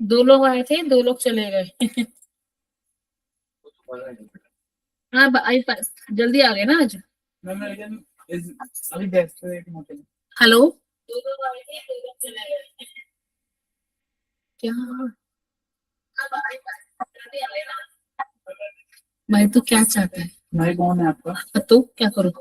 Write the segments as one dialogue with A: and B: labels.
A: दो लोग आए थे, दो लोग चले गए। हाँ जल्दी आ गए ना आज। हेलो। दो लोग आए थे, दो लोग चले गए। क्या? भाई तो क्या चाहता है? भाई कौन है आपका? तो क्या करूँ?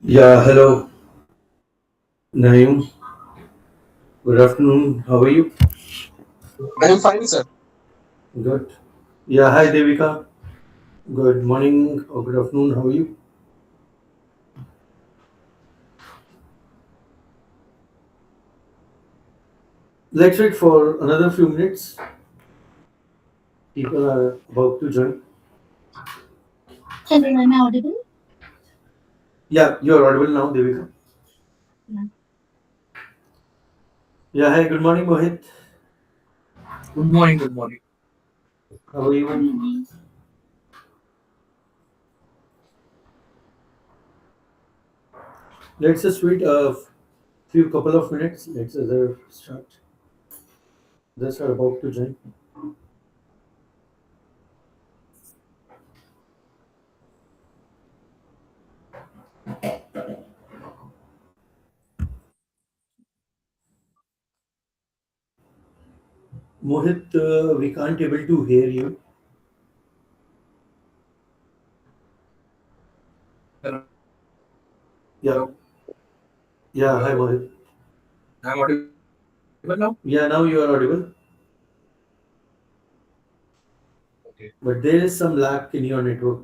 B: Yeah, hello, Naeem. Good afternoon. How are you?
C: I am fine, sir.
B: Good. Yeah, hi, Devika. Good morning or good afternoon. How are you? Let's wait for another few minutes. People are about to join.
A: Hello, am I audible?
B: Yeah, you're audible now, Devika.
A: Yeah.
B: Yeah, hi, good morning, Mohit.
C: Good morning, good morning.
B: How are
A: Good
B: you?
A: evening.
B: Let's just wait a few couple of minutes. Let's other start. Others are about to join. Mohit, we can't able to hear you.
C: Hello.
B: Yeah, yeah, hi, Mohit.
C: I'm audible now?
B: Yeah, now you are audible.
C: Okay.
B: But there is some lag in your network,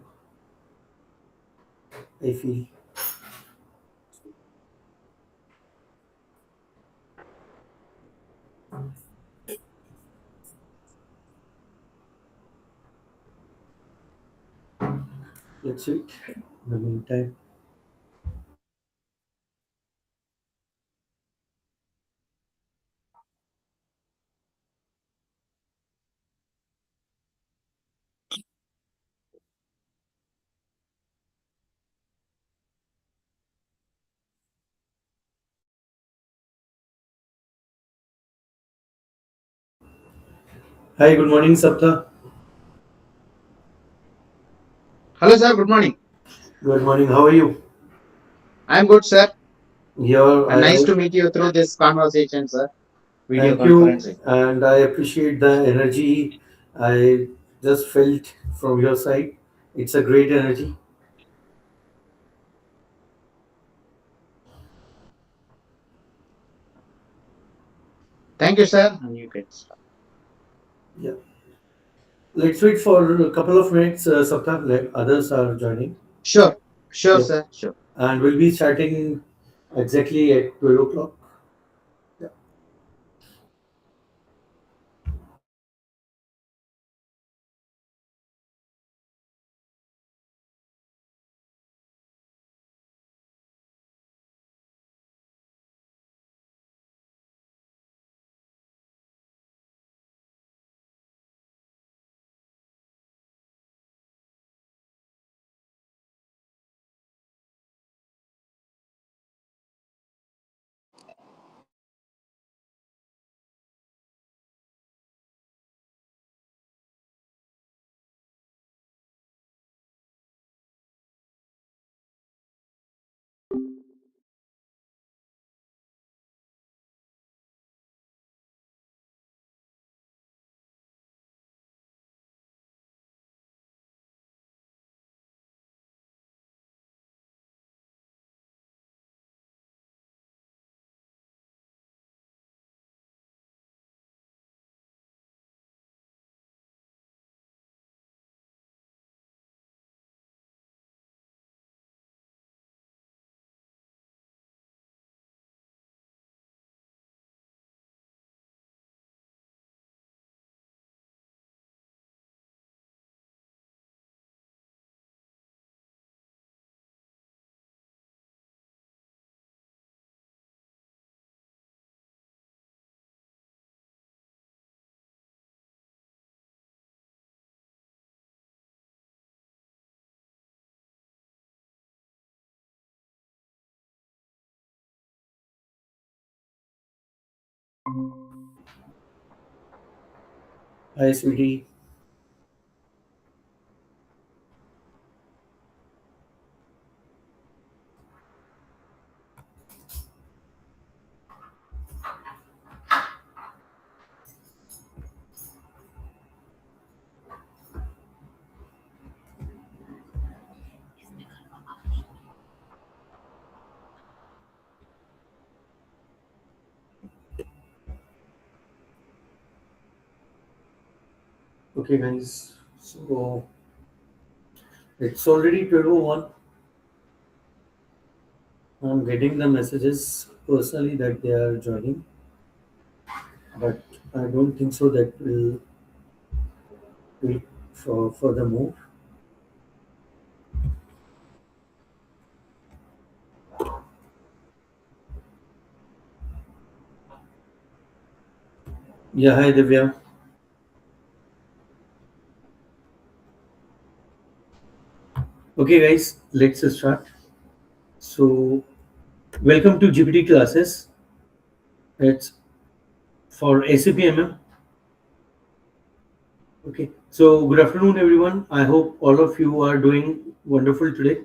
B: I feel. Let's wait. In the meantime. Hi, good morning, Sapta.
C: Hello, sir. Good morning.
B: Good morning. How are you?
C: I'm good, sir.
B: Here,
C: And nice to meet you through this conversation, sir. Video
B: thank you,
C: conferencing.
B: and I appreciate the energy I just felt from your side. It's a great energy.
C: Thank you, sir. And you can start.
B: Yeah. Let's wait for a couple of minutes, Sapta. Let others are joining.
C: Sure. Sure,
B: Yep.
C: sir. Sure.
B: And we'll be starting exactly at 12 o'clock. Yeah. Hi, sweetie. Okay, guys. So it's already 12:01. I'm getting the messages personally that they are joining, but I don't think so that will wait for further move. Yeah, hi Divya. Okay, guys, let's start. So, welcome to GPT classes. It's for SAP MM. Okay, so good afternoon, everyone. I hope all of you are doing wonderful today.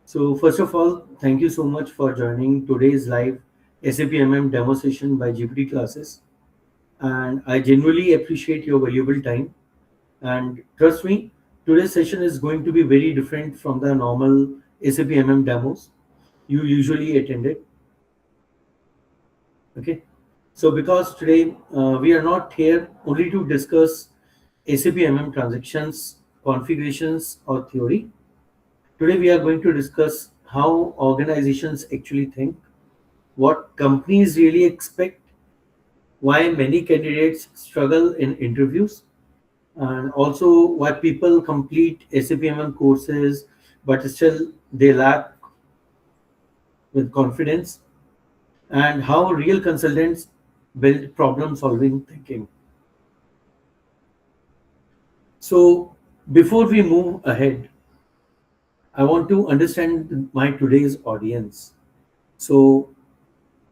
B: So, first of all, thank you so much for joining today's live SAP MM Demo Session by GPT classes. And I genuinely appreciate your valuable time. And trust me, today's session is going to be very different from the normal SAP MM demos you usually attended. Okay, so because today we are not here only to discuss SAP MM transactions, configurations, or theory. Today we are going to discuss how organizations actually think, what companies really expect, why many candidates struggle in interviews, and also why people complete SAP MM courses but still they lack with confidence, and how real consultants build problem solving thinking. So before we move ahead, I want to understand my today's audience. So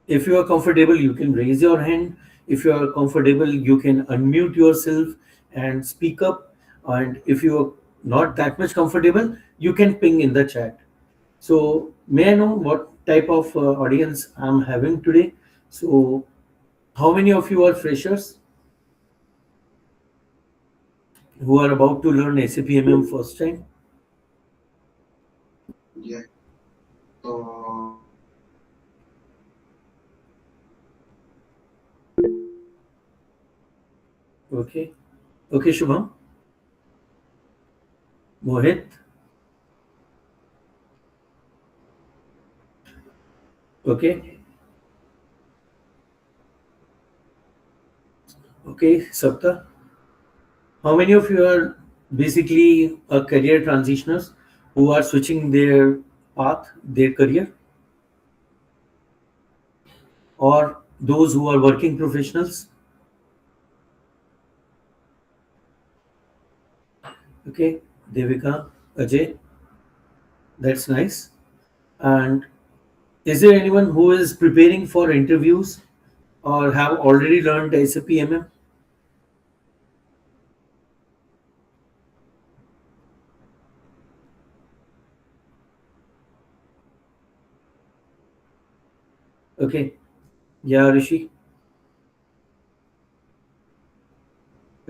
B: if you are comfortable, you can raise your hand. If you are comfortable, you can unmute yourself and speak up. And if you are not that much comfortable, you can ping in the chat. So may I know what type of audience I'm having today? So how many of you are freshers who are about to learn SAP MM first time?
C: Yeah. So
B: Okay. Okay, Shubham. Mohit. Okay. Okay, Sapta. How many of you are basically a career transitioners who are switching their path, their career, or those who are working professionals? Okay, Devika, Ajay, that's nice. And is there anyone who is preparing for interviews or have already learned SAP MM? Okay, yeah, Rishi.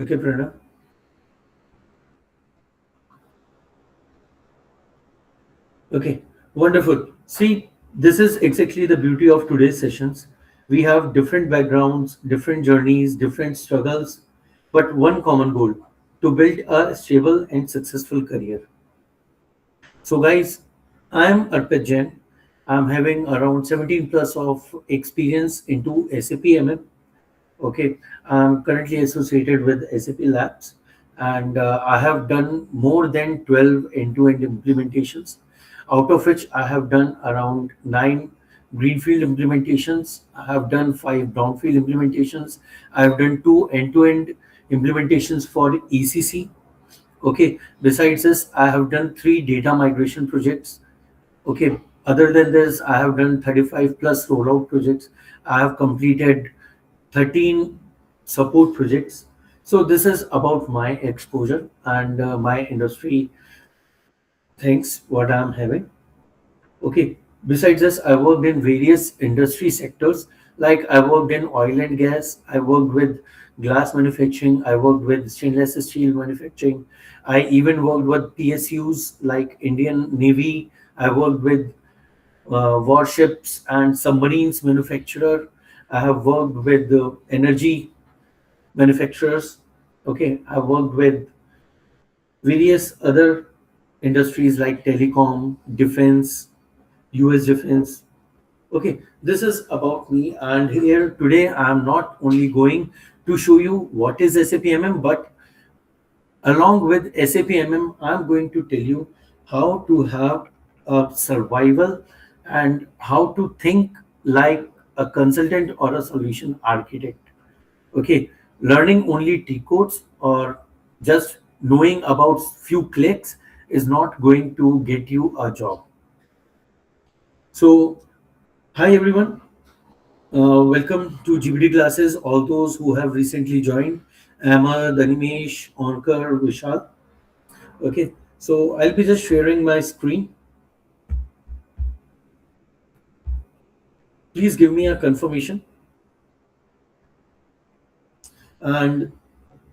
B: Okay, Pranav. Okay, wonderful. See, this is exactly the beauty of today's sessions. We have different backgrounds, different journeys, different struggles, but one common goal to build a stable and successful career. So, guys, I'm Arpit Jain. I'm having around 17 plus of experience into SAP MM. Okay, I'm currently associated with SAP Labs, and I have done more than 12 end-to-end implementations, out of which I have done around 9 greenfield implementations. I have done 5 brownfield implementations. I have done 2 end-to-end implementations for ECC. Okay, besides this, I have done 3 data migration projects. Okay, other than this, I have done 35 plus rollout projects. I have completed 13 support projects. So this is about my exposure and my industry things, what I'm having. Okay. Besides this, I worked in various industry sectors. Like I worked in oil and gas. I worked with glass manufacturing. I worked with stainless steel manufacturing. I even worked with PSUs like Indian Navy. I worked with warships and submarines manufacturer. I have worked with energy manufacturers. Okay, I've worked with various other industries like telecom, defense, US defense. Okay, this is about me, and here today I'm not only going to show you what is SAP MM, but along with SAP MM, I'm going to tell you how to have a survival and how to think like a consultant or a solution architect. Okay, learning only T codes or just knowing about few clicks is not going to get you a job. So, hi everyone. Welcome to GBD classes. All those who have recently joined, Amma, Danimesh, Onkar, Vishal. Okay, so I'll be just sharing my screen. Please give me a confirmation. And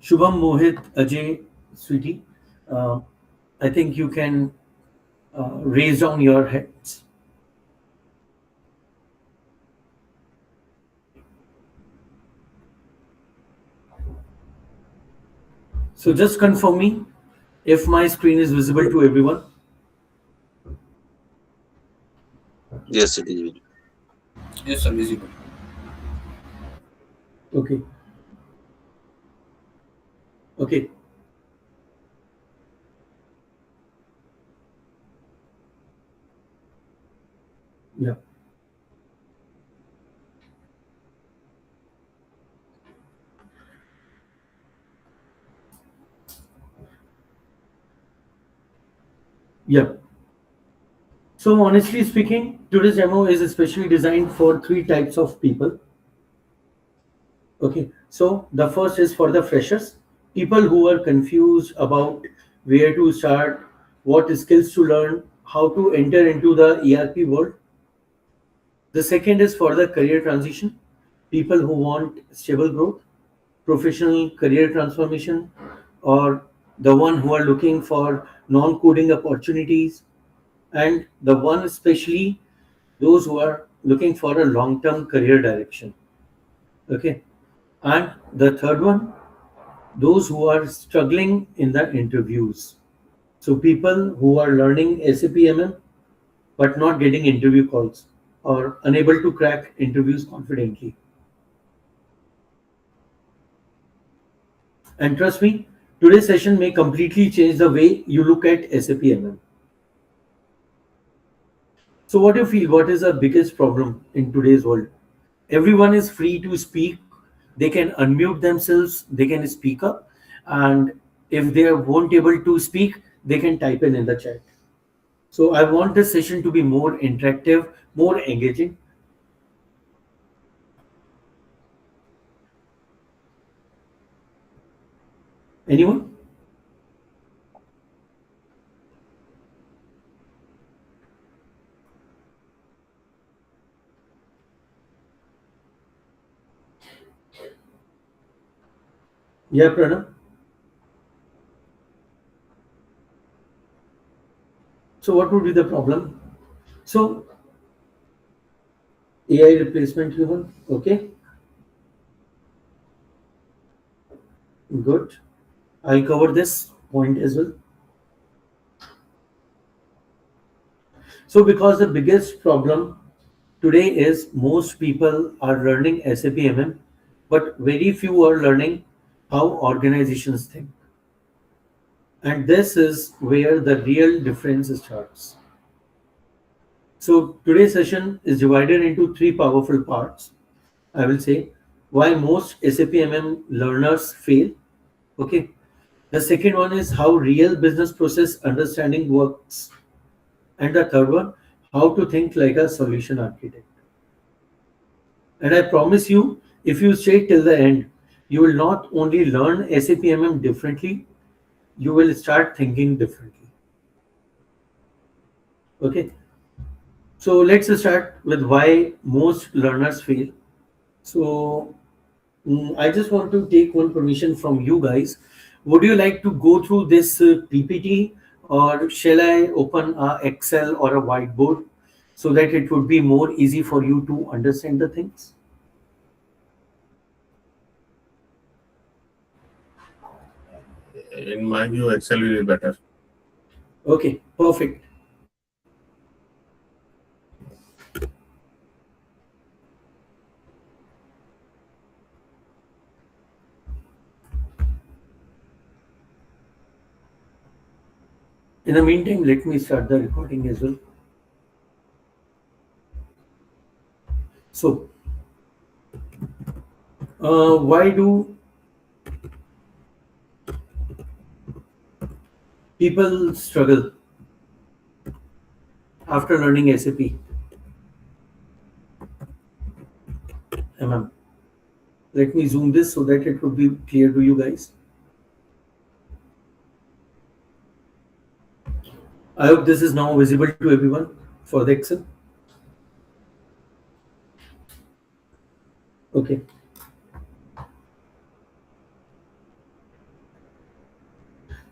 B: Shubham, Mohit, Ajay, Sweetie, uh, I think you can raise down your heads. So just confirm me if my screen is visible to everyone.
D: Yes, it is.
E: Yes, sir, visible.
B: Okay. Okay. Yeah. Yeah. So honestly speaking, today's demo is especially designed for three types of people. Okay. So the first is for the freshers, people who are confused about where to start, what skills to learn, how to enter into the ERP world. The second is for the career transition, people who want stable growth, professional career transformation, or the one who are looking for non-coding opportunities, and the one especially those who are looking for a long-term career direction. Okay, and the third one, those who are struggling in the interviews. So people who are learning SAP MM but not getting interview calls or unable to crack interviews confidently. And trust me, today's session may completely change the way you look at SAP MM. So, what do you feel? What is the biggest problem in today's world? Everyone is free to speak. They can unmute themselves. They can speak up, and if they won't able to speak, they can type in the chat. So, I want this session to be more interactive, more engaging. Anyone? Yeah, Pranav. So, what would be the problem? So, AI replacement human. Okay, good. I'll cover this point as well. So, because the biggest problem today is most people are learning SAP MM, but very few are learning how organizations think. And this is where the real difference starts. So, today's session is divided into three powerful parts. I will say why most SAP MM learners fail. Okay. The second one is how real business process understanding works. And the third one, how to think like a solution architect. And I promise you, if you stay till the end, you will not only learn SAP MM differently, you will start thinking differently. Okay. So let's start with why most learners fail. So I just want to take one permission from you guys. Would you like to go through this PPT, or shall I open a Excel or a whiteboard so that it would be more easy for you to understand the things?
F: in my view, Excel will be better.
B: Okay, perfect. In the meantime, let me start the recording as well. So, why do people struggle after learning SAP MM? Let me zoom this so that it would be clear to you guys. I hope this is now visible to everyone for the Excel. Okay.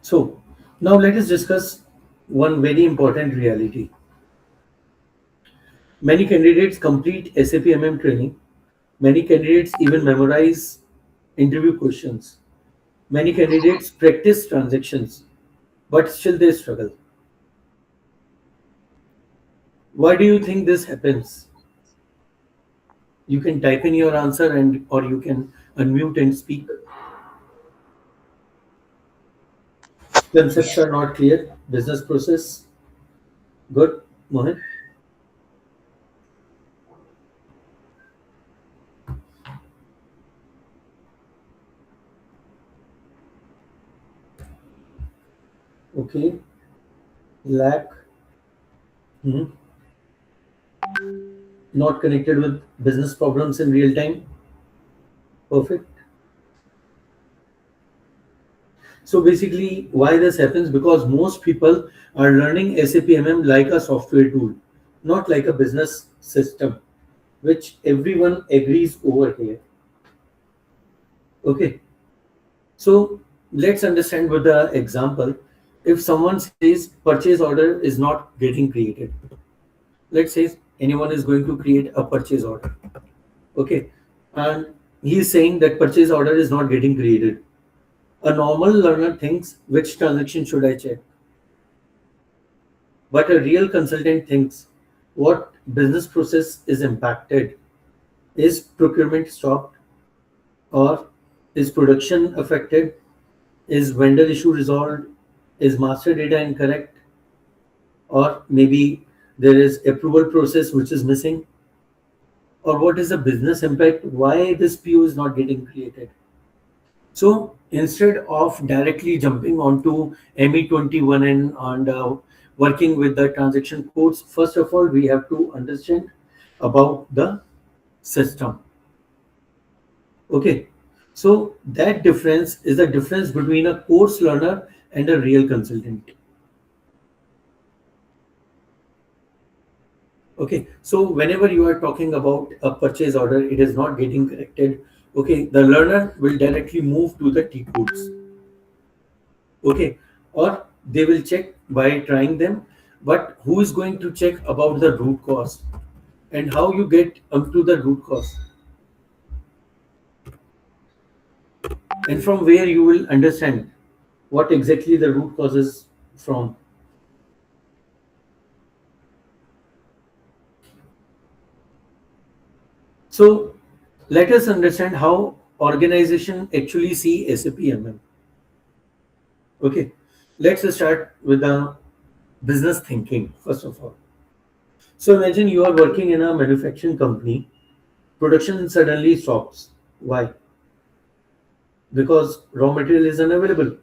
B: So now let us discuss one very important reality. Many candidates complete SAP MM training. Many candidates even memorize interview questions. Many candidates practice transactions, but still they struggle. Why do you think this happens? You can type in your answer and or you can unmute and speak. Concepts are not clear. Business process. Good. Mohit. Okay. Lack. Mhm. Not connected with business problems in real time. Perfect. So basically, why this happens? Because most people are learning SAP MM like a software tool, not like a business system, which everyone agrees over here. Okay. So let's understand with the example. If someone says purchase order is not getting created, let's say anyone is going to create a purchase order. Okay. And he is saying that purchase order is not getting created. A normal learner thinks, which transaction should I check? But a real consultant thinks, what business process is impacted? Is procurement stopped? Or is production affected? Is vendor issue resolved? Is master data incorrect? Or maybe there is approval process which is missing? Or what is the business impact? Why this PO is not getting created? So instead of directly jumping onto ME21 and working with the transaction codes, first of all, we have to understand about the system. Okay. So that difference is the difference between a course learner and a real consultant. Okay. So whenever you are talking about a purchase order, it is not getting corrected. Okay. The learner will directly move to the T codes. Okay. Or they will check by trying them. But who is going to check about the root cause and how you get up to the root cause? And from where you will understand what exactly the root cause is from. So let us understand how organization actually see SAP MM. Okay, let's start with the business thinking first of all. So imagine you are working in a manufacturing company, production suddenly stops. Why? Because raw material is unavailable.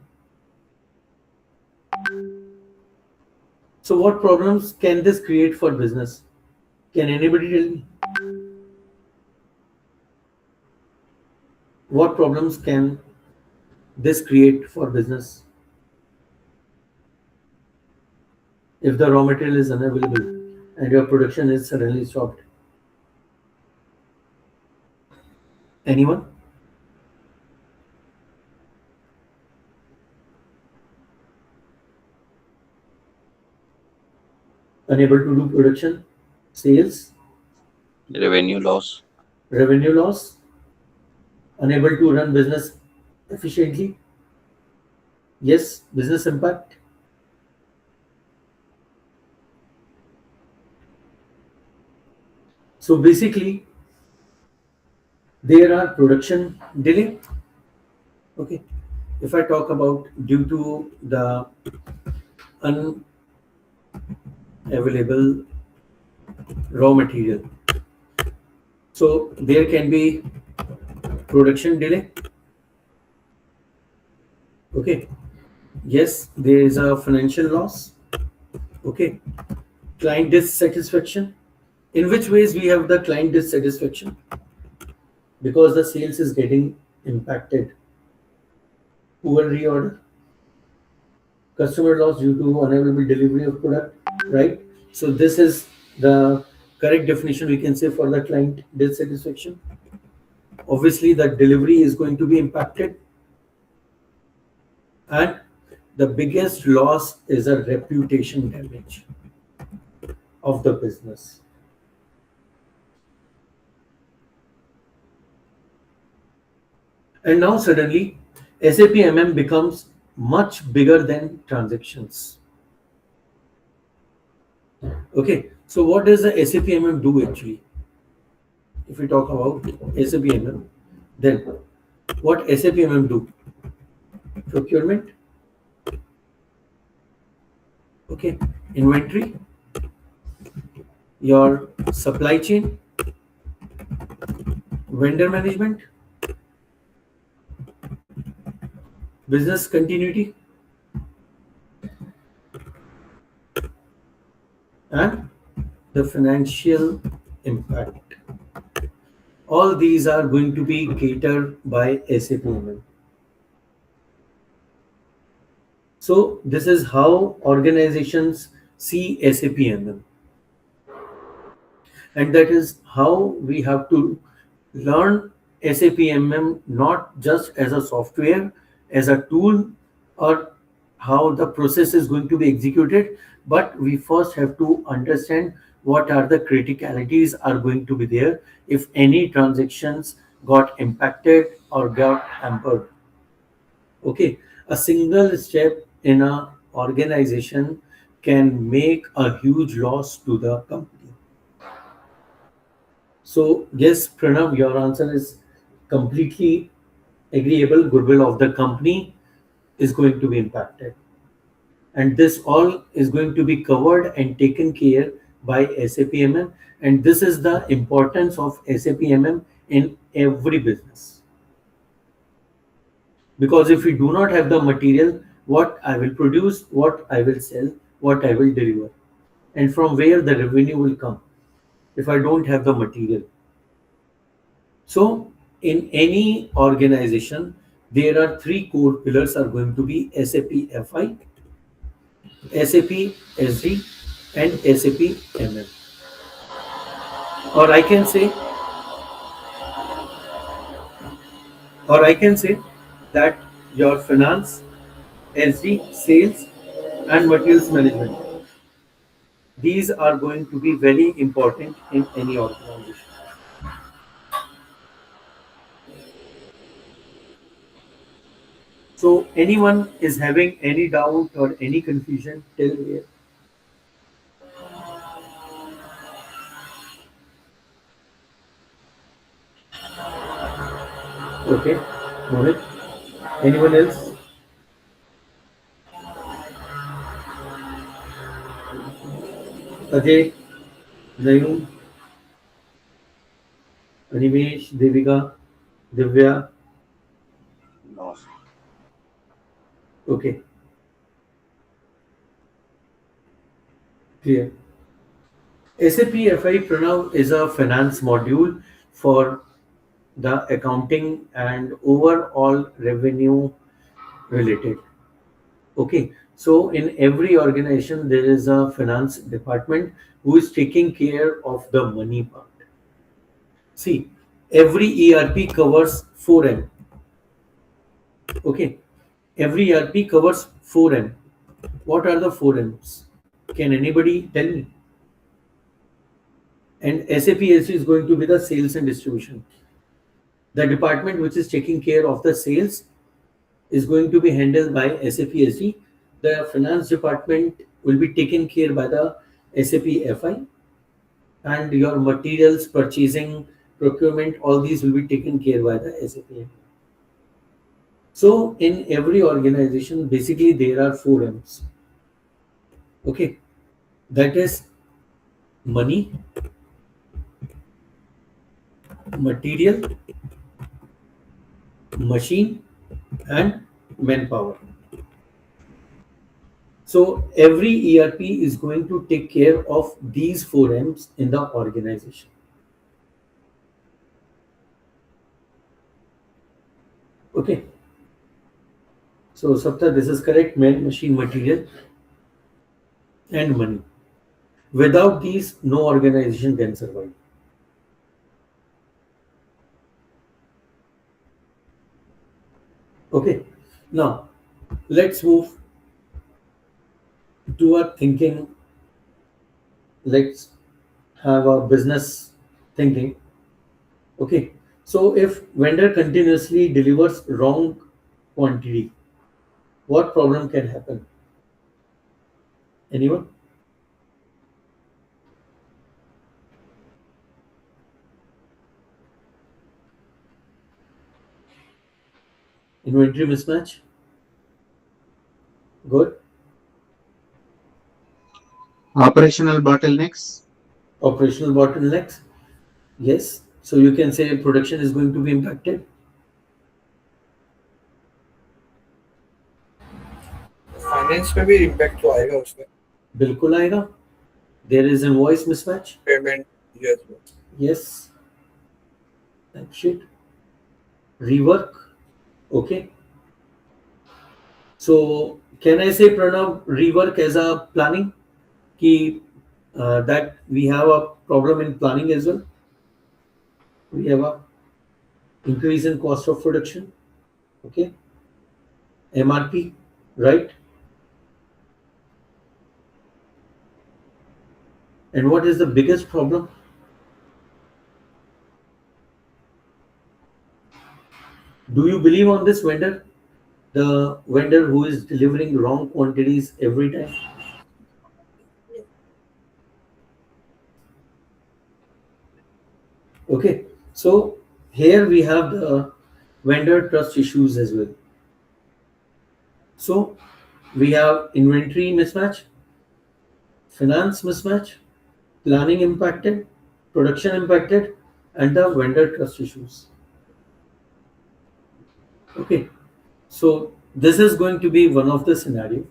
B: So what problems can this create for business? Can anybody tell me? What problems can this create for business if the raw material is unavailable and your production is suddenly stopped? Anyone? Unable to do production, sales,
D: Revenue loss.
B: revenue loss, unable to run business efficiently. Yes, business impact. So basically, there are production delay. Okay. If I talk about due to the unavailable raw material, so there can be production delay. Okay. Yes, there is a financial loss. Okay. Client dissatisfaction. In which ways we have the client dissatisfaction? Because the sales is getting impacted. Poor reorder, customer loss due to unavailable delivery of product, right? So this is the correct definition we can say for the client dissatisfaction. Obviously, the delivery is going to be impacted, and the biggest loss is a reputation damage of the business. And now suddenly, SAP MM becomes much bigger than transactions. Okay, so what does the SAP MM do actually? If we talk about SAP MM, then what SAP MM do? Procurement, okay, inventory, your supply chain, vendor management, business continuity, and the financial impact. All these are going to be catered by SAP MM. So this is how organizations see SAP MM. And that is how we have to learn SAP MM not just as a software, as a tool, or how the process is going to be executed, but we first have to understand what are the criticalities are going to be there if any transactions got impacted or got hampered. Okay, a single step in a organization can make a huge loss to the company. So yes, Pranav, your answer is completely agreeable. Goodwill of the company is going to be impacted. And this all is going to be covered and taken care by SAP MM. And this is the importance of SAP MM in every business. Because if we do not have the material, what I will produce, what I will sell, what I will deliver, and from where the revenue will come if I don't have the material. So in any organization, there are three core pillars are going to be SAP FI, SAP SD, and SAP MM. Or I can say, that your finance, SD, sales, and materials management. These are going to be very important in any organization. So anyone is having any doubt or any confusion till here? Okay, Mohit. Anyone else? Ajay, Nayun, Animesh, Devika, Divya.
D: Lost.
B: Okay, clear. SAP FI Pranav is a finance module for the accounting and overall revenue related. Okay, so in every organization there is a finance department who is taking care of the money part. See, every ERP covers 4M. Okay, every ERP covers 4M. What are the 4Ms? Can anybody tell me? And SAP SD is going to be the sales and distribution. The department which is taking care of the sales is going to be handled by SAP SD. The finance department will be taken care by the SAP FI, and your materials, purchasing, procurement, all these will be taken care by the SAP. So in every organization, basically there are 4 M's. Okay, that is money, material, machine, and manpower. So every ERP is going to take care of these 4 M's in the organization. Okay. So Sapta, this is correct. Man, machine, material, and money. Without these, no organization can survive. Okay. Now, let's move to our thinking. Let's have a business thinking. Okay. So if vendor continuously delivers wrong quantity, what problem can happen? Anyone? Inventory mismatch? Good.
C: Operational bottlenecks.
B: Operational bottlenecks? Yes. So you can say production is going to be impacted.
E: Finance पे भी impact तो आएगा उसका
B: बिल्कुल आएगा. There is invoice mismatch.
E: Payment yes
B: Yes. That shit. Rework. Okay. So can I say, Pranav, rework as a planning? That we have a problem in planning as well. We have a increase in cost of production. Okay. MRP, right? And what is the biggest problem? Do you believe on this vendor? The vendor who is delivering wrong quantities every time? Okay, so here we have the vendor trust issues as well. So we have inventory mismatch, finance mismatch, planning impacted, production impacted, and the vendor trust issues. Okay, so this is going to be one of the scenario.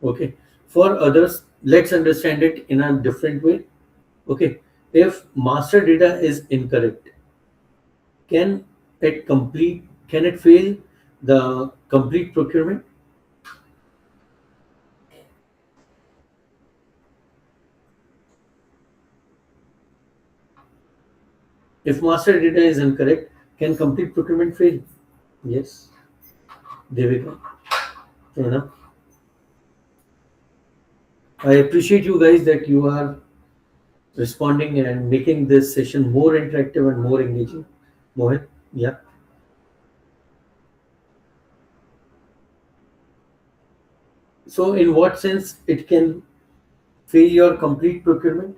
B: Okay, for others, let's understand it in a different way. Okay, if master data is incorrect, can can it fail the complete procurement? If master data is incorrect, can complete procurement fail? Yes. Devika, Pranav. I appreciate you guys that you are responding and making this session more interactive and more engaging. Mohit, yeah. So in what sense it can fail your complete procurement?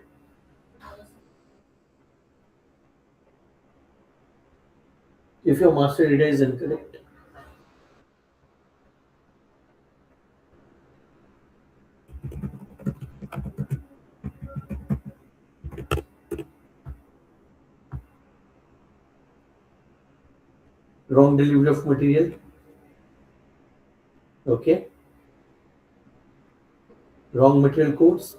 B: If your master data is incorrect. Wrong delivery of material. Okay. Wrong material codes.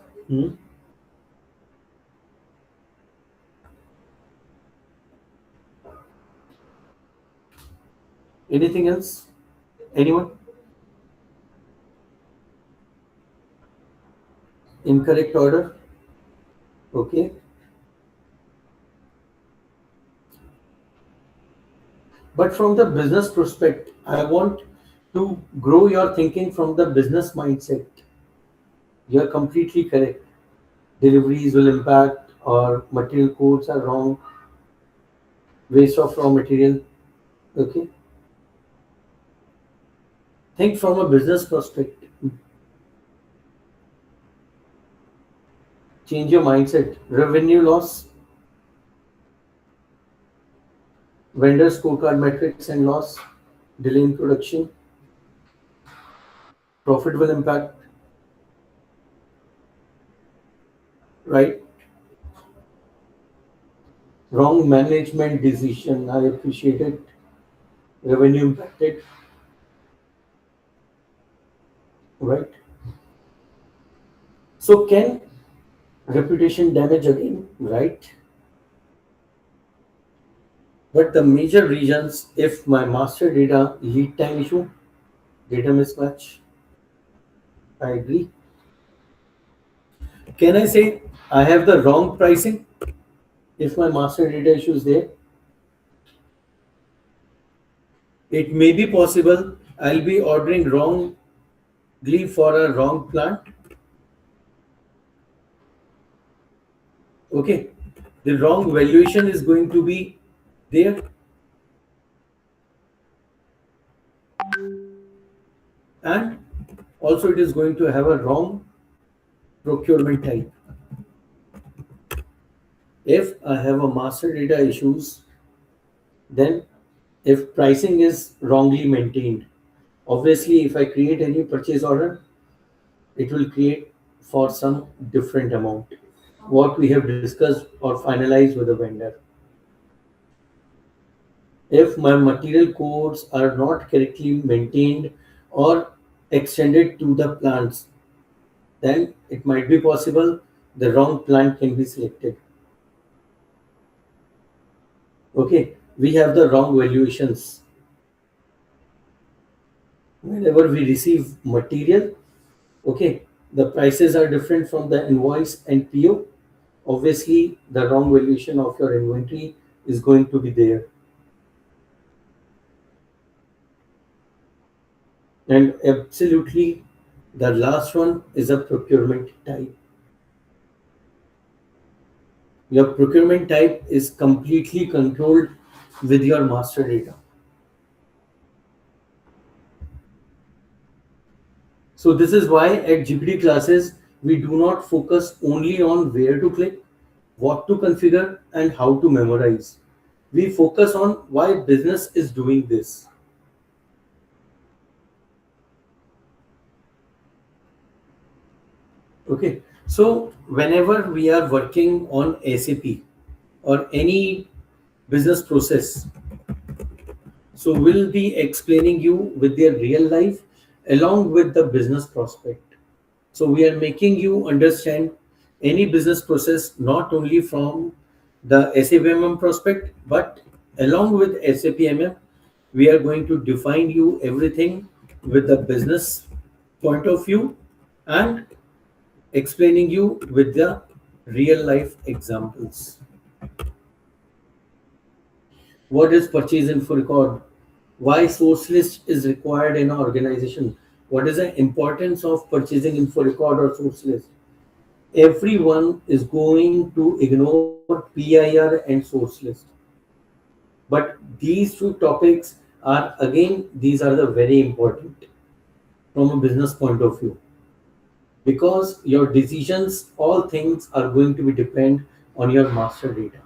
B: Anything else? Anyone? Incorrect order. Okay. But from the business perspective, I want to grow your thinking from the business mindset. You're completely correct. Deliveries will impact, or material codes are wrong, waste of raw material. Okay. Think from a business perspective. Change your mindset. Revenue loss, vendor scorecard metrics and loss, delay in production, profit will impact, right? Wrong management decision, I appreciate it. Revenue impacted, right? So can reputation damage again, right? But the major reasons, if my master data lead time issue, data mismatch, I agree. Can I say I have the wrong pricing if my master data issue is there? It may be possible I'll be ordering wrongly for a wrong plant. Okay, the wrong valuation is going to be there. And also it is going to have a wrong procurement type. If I have a master data issues, then if pricing is wrongly maintained, obviously if I create any purchase order, it will create for some different amount, what we have discussed or finalized with the vendor. If my material codes are not correctly maintained or extended to the plants, then it might be possible the wrong plant can be selected. Okay, we have the wrong valuations. Whenever we receive material, okay, the prices are different from the invoice and PO. Obviously, the wrong valuation of your inventory is going to be there. And absolutely, the last one is a procurement type. Your procurement type is completely controlled with your master data. So this is why at GPT classes, we do not focus only on where to click, what to configure, and how to memorize. We focus on why business is doing this. Okay, so whenever we are working on SAP or any business process, so we'll be explaining you with their real life along with the business prospect. So we are making you understand any business process not only from the SAP MM prospect, but along with SAP MM, we are going to define you everything with the business point of view and explaining you with the real life examples. What is purchase info record? Why source list is required in an organization? What is the importance of purchasing info record or source list? Everyone is going to ignore PIR and source list. But these two topics are again, these are the very important from a business point of view. Because your decisions, all things are going to be depend on your master data.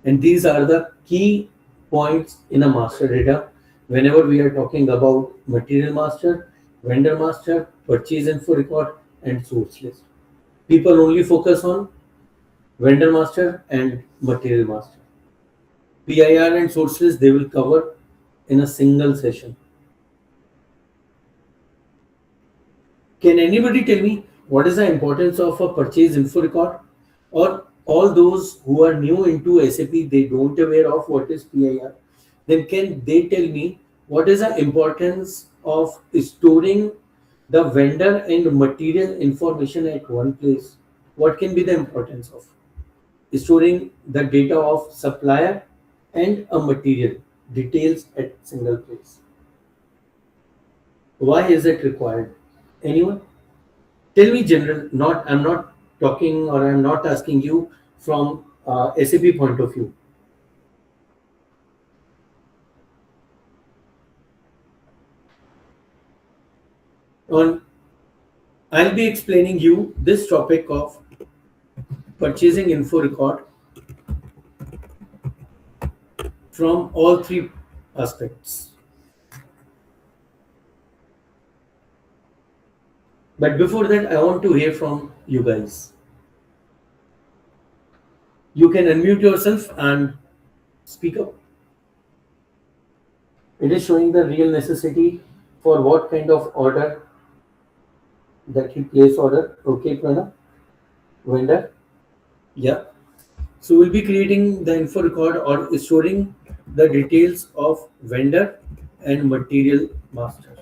B: And these are the key points in a master data whenever we are talking about material master, vendor master, purchase info record, and source list. People only focus on vendor master and material master. PIR and source list they will cover in a single session. Can anybody tell me what is the importance of a purchase info record? Or all those who are new into SAP, they don't aware of what is PIR. Then can they tell me what is the importance of storing the vendor and material information at one place? What can be the importance of storing the data of supplier and a material details at single place? Why is it required? Anyone? Tell me general, not I'm not talking or I'm not asking you from SAP point of view. On I'll be explaining you this topic of purchasing info record from all three aspects. But before that, I want to hear from you guys. You can unmute yourself and speak up. It is showing the real necessity for what kind of order that he place order. Okay, Pranav? Vendor? Yeah. So we'll be creating the info record or storing the details of vendor and material master.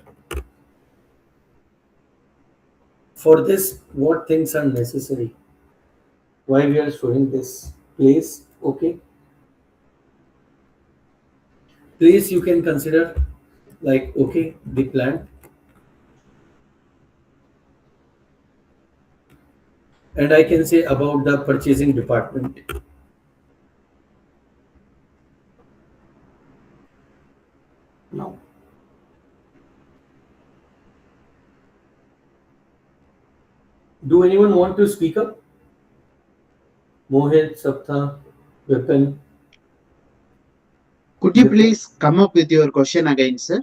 B: For this, what things are necessary? Why we are showing this? Place, okay. Place you can consider like, okay, the plant. And I can say about the purchasing department. Now, do anyone want to speak up? Mohit, Sapta, Vipin.
C: Could you please come up with your question again, sir?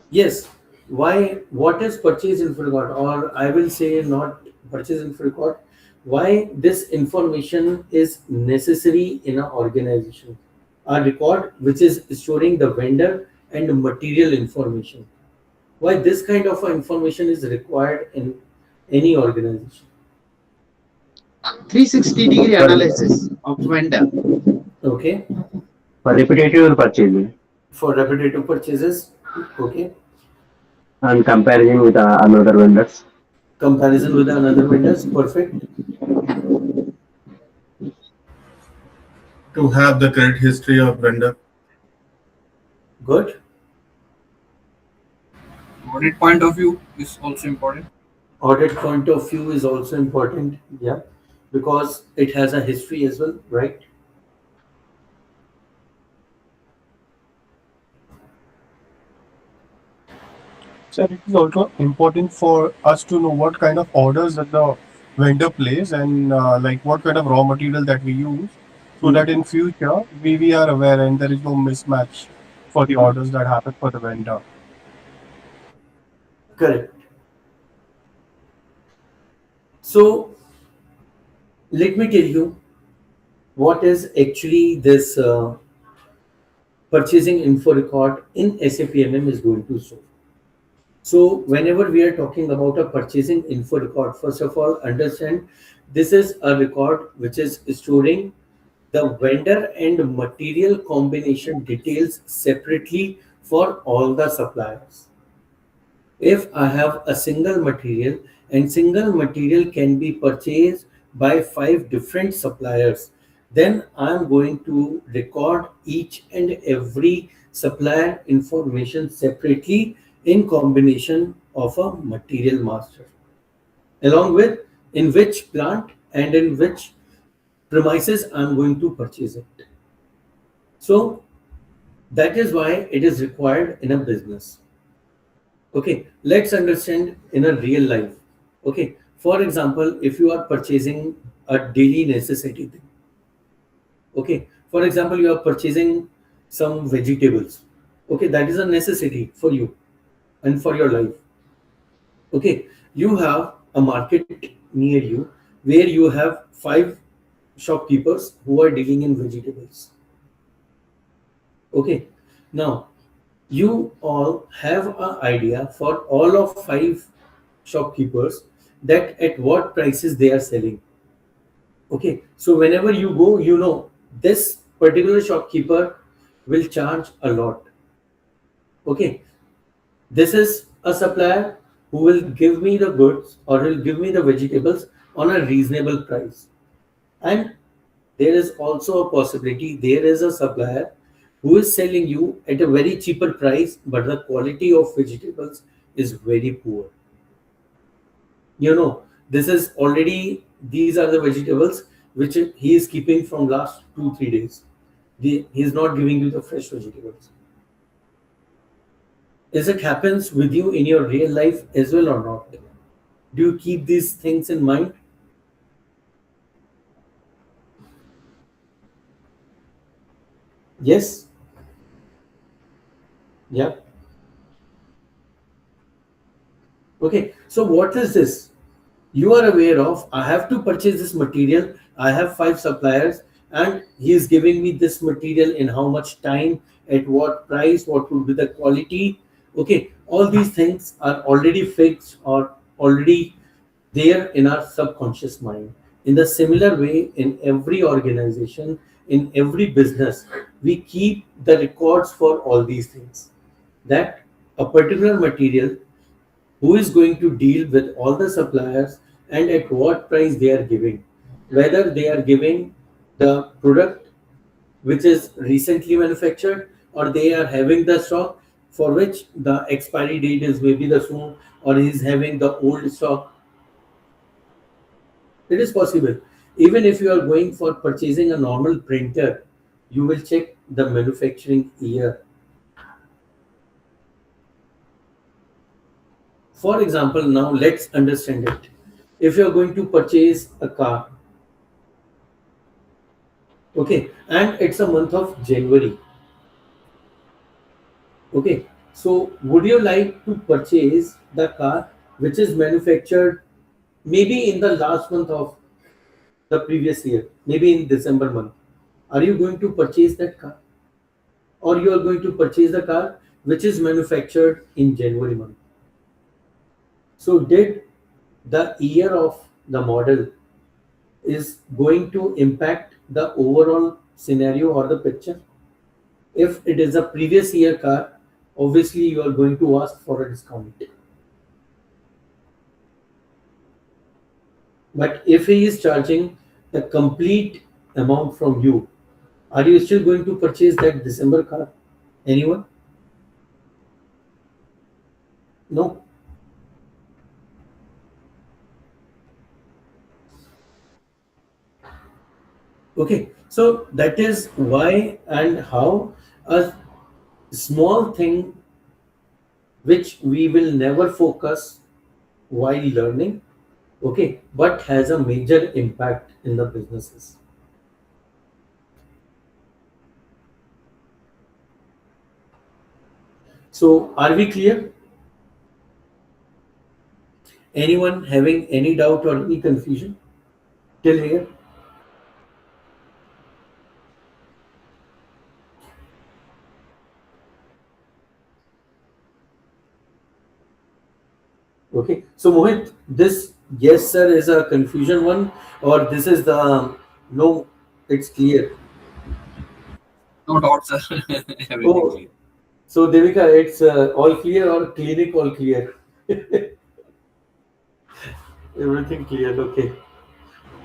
B: Yes. Why? What is purchase info record? Or I will say not purchase info record. Why this information is necessary in an organization? A record which is storing the vendor and material information. Why this kind of information is required in any organization?
C: 360-degree analysis of vendor.
B: Okay.
G: For repetitive purchasing
B: For repetitive purchases. Okay.
G: and comparison with another vendors.
B: Comparison with another vendors. Perfect.
F: To have the credit history of vendor.
B: Good.
E: Audit point of view is also important.
B: Audit point of view is also important. Yeah. Because it has a history as well, right?
H: Sir, it is also important for us to know what kind of orders that the vendor plays and like what kind of raw material that we use, so that in future we are aware and there is no mismatch for the orders that happen for the vendor.
B: Correct. So let me tell you what is actually this purchasing info record in SAP MM is going to show. So whenever we are talking about a purchasing info record, first of all, understand this is a record which is storing the vendor and material combination details separately for all the suppliers. If I have a single material and single material can be purchased by 5 different suppliers, then I'm going to record each and every supplier information separately in combination of a material master, along with in which plant and in which premises I'm going to purchase it. So that is why it is required in a business. Okay, let's understand in a real life. Okay, for example, if you are purchasing a daily necessity thing. Okay, for example, you are purchasing some vegetables. Okay, that is a necessity for you and for your life. Okay, you have a market near you where you have 5 shopkeepers who are dealing in vegetables. Okay, now you all have an idea for all of 5 shopkeepers that at what prices they are selling. Okay, so whenever you go, you know this particular shopkeeper will charge a lot. Okay, this is a supplier who will give me the goods or will give me the vegetables on a reasonable price. And there is also a possibility there is a supplier who is selling you at a very cheaper price, but the quality of vegetables is very poor. You know, this is already, these are the vegetables which he is keeping from last 2-3 days. He is not giving you the fresh vegetables. Is it happens with you in your real life as well or not? Do you keep these things in mind? Yes? Yeah. Okay. So what is this? You are aware of, I have to purchase this material. I have 5 suppliers and he is giving me this material in how much time, at what price, what would be the quality. Okay. All these things are already fixed or already there in our subconscious mind. In the similar way, in every organization, in every business, we keep the records for all these things. That a particular material, who is going to deal with all the suppliers and at what price they are giving, whether they are giving the product which is recently manufactured or they are having the stock for which the expiry date is maybe the soon, or he is having the old stock. It is possible. Even if you are going for purchasing a normal printer, you will check the manufacturing year. For example, now let's understand it. If you are going to purchase a car, okay, and it's a month of January, okay, so would you like to purchase the car which is manufactured maybe in the last month of the previous year, maybe in December month? Are you going to purchase that car, or you are going to purchase the car which is manufactured in January month? So did the year of the model is going to impact the overall scenario or the picture? If it is a previous year car, obviously you are going to ask for a discount. But if he is charging the complete amount from you, are you still going to purchase that December car? Anyone? No. Okay, so that is why and how a small thing which we will never focus while learning, okay, but has a major impact in the businesses. So are we clear? Anyone having any doubt or any confusion till here? Okay, so Mohit, this yes sir is a confusion one, or this is the no, it's clear.
E: No doubts, sir. Everything
B: Oh,
E: clear.
B: so Devika, it's all clear or clinic all clear? Everything clear, okay.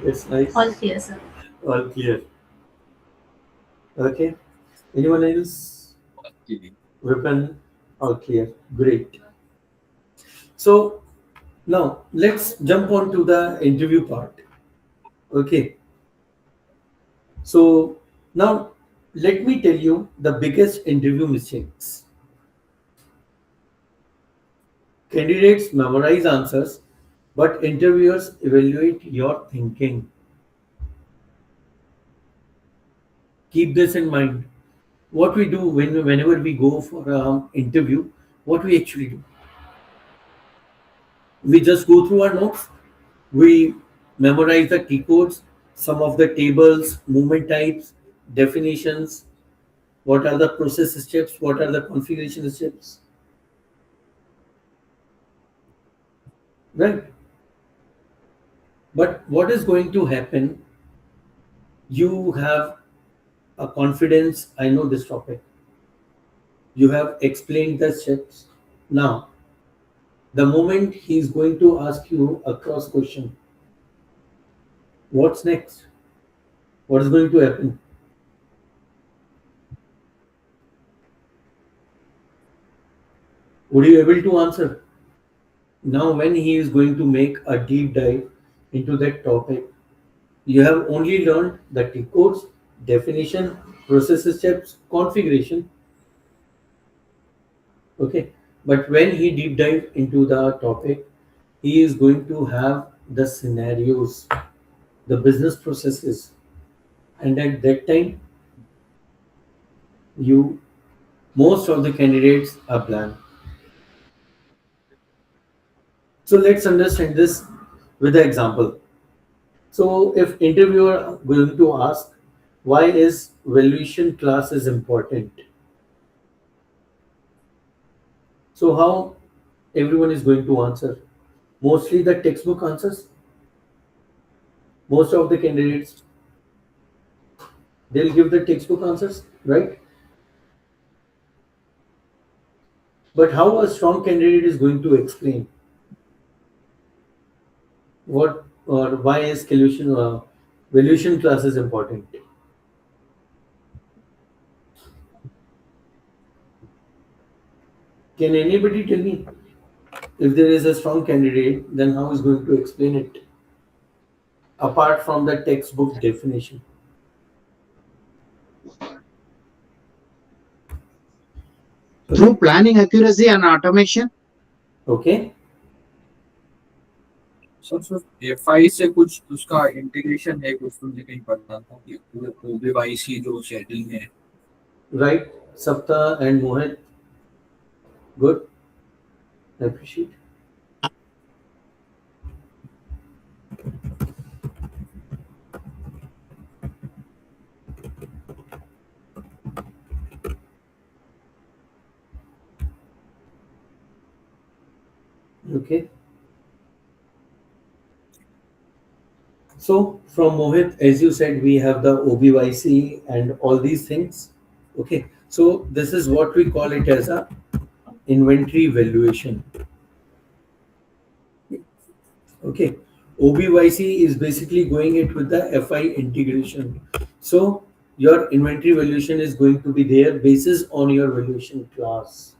B: It's nice.
A: All clear, sir.
B: All clear. Okay. Anyone else?
E: Clear.
B: Weapon, all clear. Great. So now let's jump on to the interview part. Okay. So now let me tell you the biggest interview mistakes. Candidates memorize answers, but interviewers evaluate your thinking. Keep this in mind. What we do whenever we go for an interview, what we actually do? We just go through our notes, we memorize the key codes, some of the tables, movement types, definitions, what are the process steps, what are the configuration steps, right? But what is going to happen? You have a confidence, I know this topic. You have explained the steps. Now, the moment he is going to ask you a cross question, what's next? What is going to happen? Would you able to answer? Now, when he is going to make a deep dive into that topic, you have only learned the T codes, definition, process steps, configuration. Okay. But when he deep dive into the topic, he is going to have the scenarios, the business processes, and at that time, you most of the candidates are blank. So let's understand this with the example. So if interviewer going to ask why is valuation class is important, so how everyone is going to answer? Mostly the textbook answers. Most of the candidates they'll give the textbook answers, right? But how a strong candidate is going to explain what or why is valuation class is important? Can anybody tell me if there is a strong candidate, then how is going to explain it apart from the textbook definition?
C: Through planning accuracy and automation.
B: Okay.
E: Sir FI से कुछ उसका integration है, कुछ मुझे कहीं पढ़ना था कि OBYC जो शेड्यूलिंग है.
B: Right, Sapta and Mohit. Good. I appreciate. Okay. So from Mohit, as you said, we have the OBYC and all these things. Okay. So this is what we call it as a inventory valuation. Okay. OBYC is basically going it with the FI integration. So your inventory valuation is going to be there basis on your valuation class.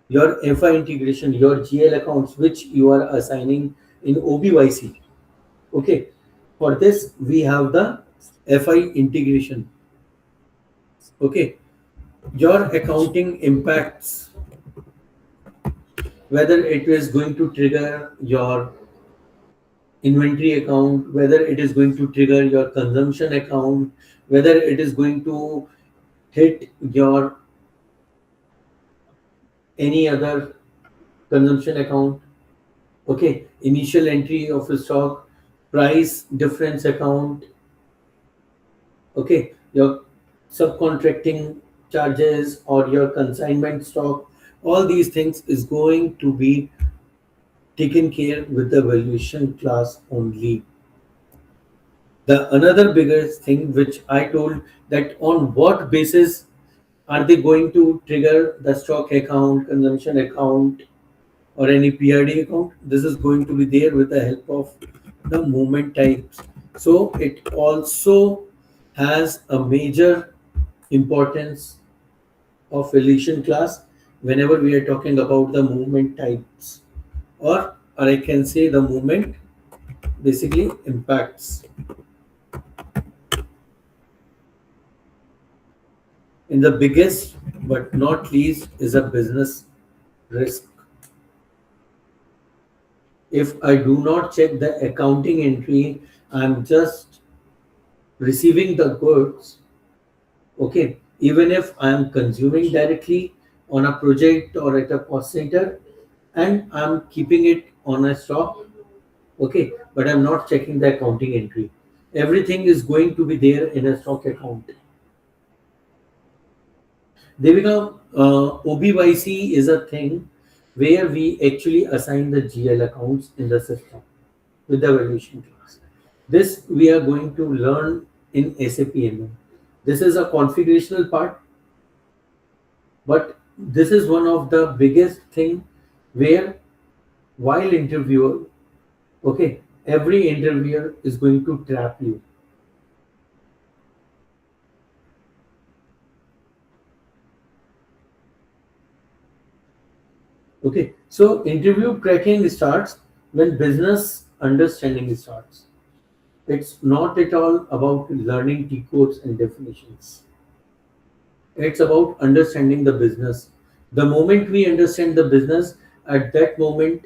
B: Your FI integration, your GL accounts, which you are assigning in OBYC. Okay. For this, we have the FI integration. Okay. Your accounting impacts, whether it is going to trigger your inventory account, whether it is going to trigger your consumption account, whether it is going to hit your any other consumption account. Okay, initial entry of a stock, price difference account. Okay, your subcontracting charges or your consignment stock, all these things is going to be taken care with the valuation class only. The another biggest thing which I told, that on what basis are they going to trigger the stock account, consumption account, or any PRD account? This is going to be there with the help of the movement types. So it also has a major importance of valuation class whenever we are talking about the movement types, or I can say the movement basically impacts. And the biggest but not least is a business risk. If I do not check the accounting entry, I'm just receiving the goods. Okay, even if I am consuming directly on a project or at a cost center, and I'm keeping it on a stock, okay, but I'm not checking the accounting entry. Everything is going to be there in a stock account. Devika, OBYC is a thing where we actually assign the GL accounts in the system with the valuation class. This we are going to learn in SAP MM. This is a configurational part, but this is one of the biggest thing where while interviewer, okay, every interviewer is going to trap you. Okay, so interview cracking starts when business understanding starts. It's not at all about learning T codes and definitions. It's about understanding the business. The moment we understand the business, at that moment,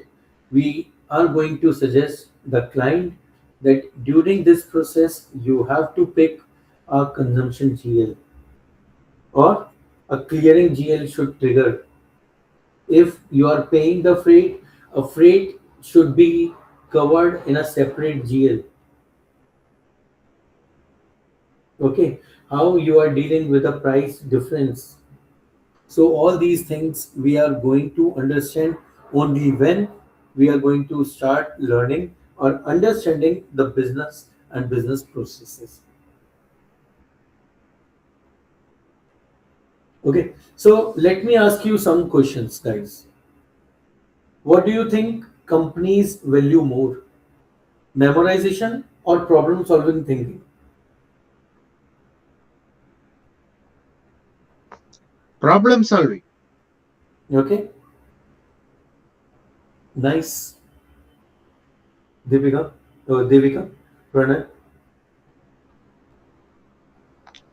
B: we are going to suggest the client that during this process, you have to pick a consumption GL or a clearing GL should trigger. If you are paying the freight, a freight should be covered in a separate GL. Okay, how you are dealing with a price difference. So all these things we are going to understand only when we are going to start learning or understanding the business and business processes. Okay, so let me ask you some questions, guys. What do you think companies value more? Memorization or problem solving thinking?
C: Problem solving.
B: Okay, nice. Devika, Pranay.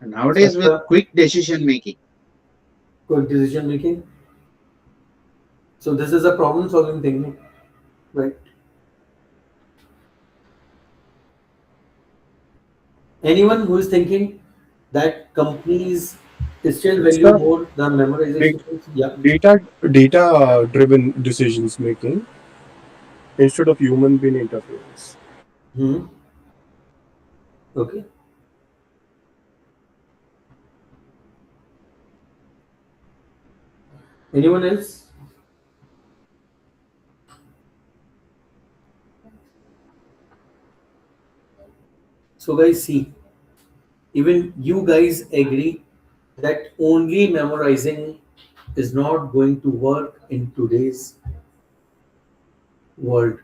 C: Nowadays, with
B: Sandra,
C: quick decision making.
B: quick decision making. So this is a problem solving thing, right? Anyone who is thinking that companies still
H: It's
B: value
H: the
B: more than
H: da-
B: memorization things? Yeah.
H: data driven decisions making instead of human being interference.
B: Hmm. Okay. Anyone else? So guys, see, even you guys agree that only memorizing is not going to work in today's world.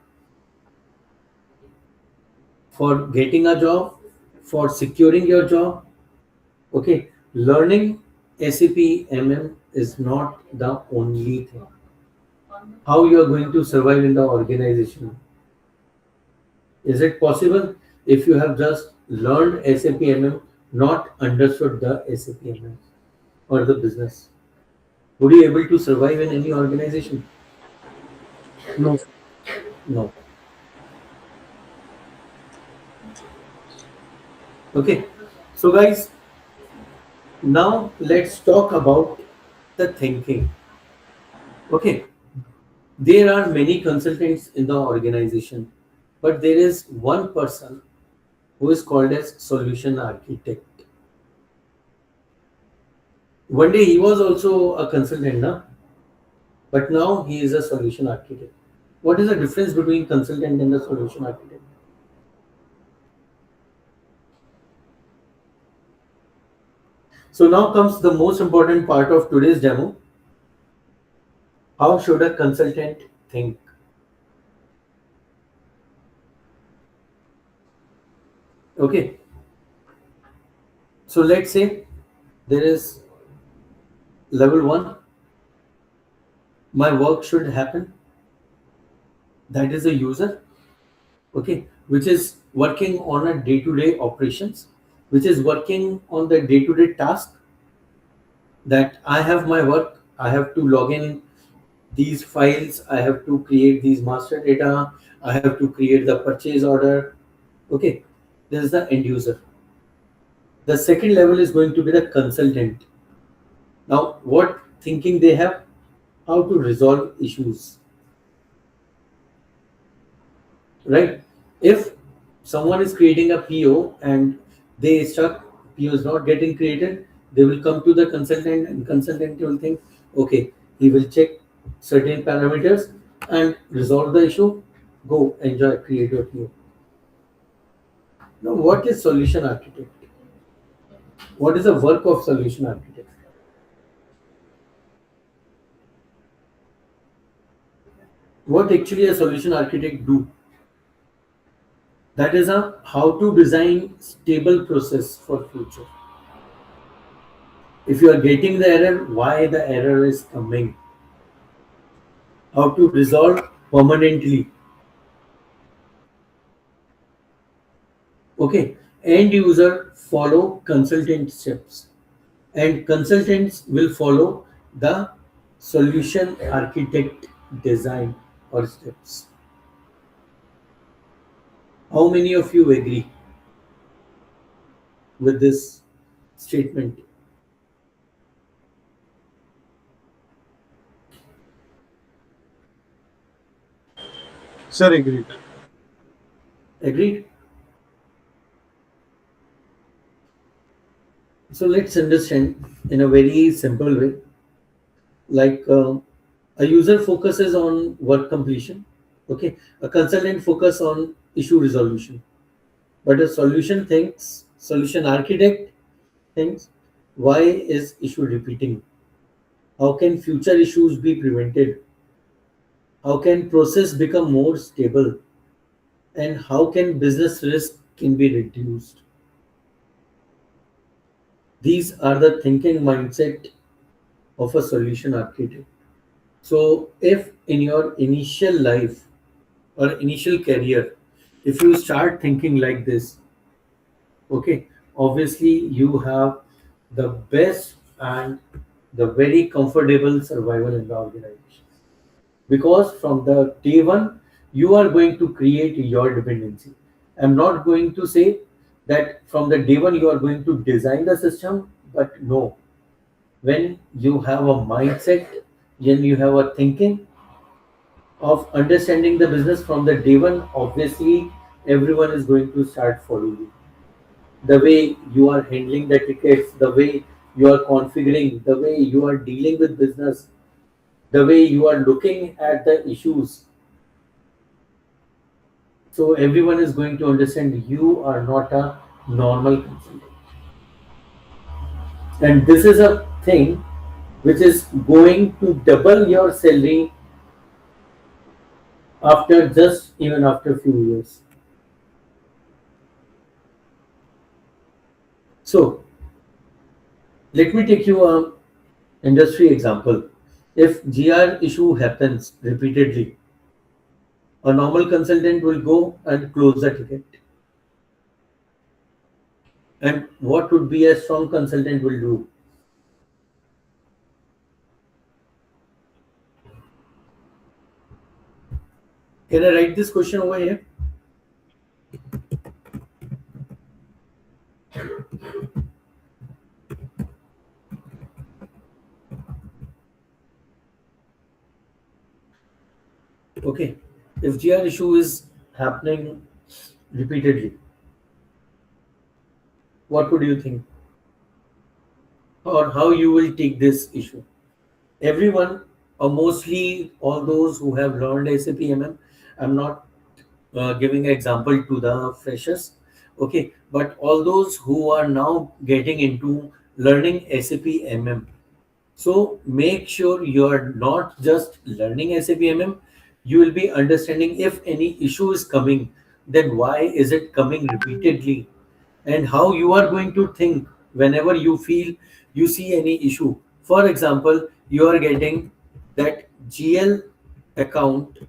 B: For getting a job, for securing your job, okay, learning SAP MM is not the only thing. How you are going to survive in the organization? Is it possible if you have just learned SAP MM, not understood the SAP MM or the business? Would you able to survive in any organization?
H: No,
B: No. Okay. So guys, now let's talk about the thinking. Okay. There are many consultants in the organization, but there is one person who is called as solution architect. One day he was also a consultant, na? But now he is a solution architect. What is the difference between consultant and the solution architect? So now comes the most important part of today's demo. How should a consultant think? Okay. So let's say there is level one. My work should happen. That is a user. Okay. Which is working on a day-to-day operations, which is working on the day-to-day task that I have my work. I have to log in these files, I have to create these master data, I have to create the purchase order. Okay, this is the end user. The second level is going to be the consultant. Now, what thinking they have? How to resolve issues, right? If someone is creating a PO and they stuck, PO is not getting created, they will come to the consultant and consultant will think, okay, he will check certain parameters and resolve the issue. Go enjoy, create your PO. Now, what is solution architect? What is the work of solution architect? What actually a solution architect do? That is a how to design stable process for future. If you are getting the error, why the error is coming? How to resolve permanently? Okay, end user follow consultant steps, and consultants will follow the solution architect design or steps. How many of you agree with this statement?
H: Sir, agreed.
B: Agreed? So let's understand in a very simple way. Like a user focuses on work completion. Okay, a consultant focus on issue resolution. But a solution architect thinks, why is issue repeating? How can future issues be prevented? How can process become more stable? And how can business risk can be reduced? These are the thinking mindset of a solution architect. So if in your initial life or initial career, if you start thinking like this, okay, obviously you have the best and the very comfortable survival in the organization. Because from the day one, you are going to create your dependency. I'm not going to say that from the day one you are going to design the system, but no. When you have a mindset, when you have a thinking of understanding the business from the day one, obviously everyone is going to start following you. The way you are handling the tickets, the way you are configuring, the way you are dealing with business, the way you are looking at the issues. So everyone is going to understand you are not a normal consultant. And this is a thing which is going to double your salary after just even after few years. So let me take you a industry example. If GR issue happens repeatedly, a normal consultant will go and close the ticket. And what would be a strong consultant will do? Can I write this question over here? Okay. If GR issue is happening repeatedly, what would you think? Or how you will take this issue? Everyone, or mostly all those who have learned SAP MM, I'm not giving an example to the freshers, okay, but all those who are now getting into learning SAP MM. So make sure you are not just learning SAP MM, you will be understanding if any issue is coming, then why is it coming repeatedly, and how you are going to think whenever you feel you see any issue. For example, you are getting that GL account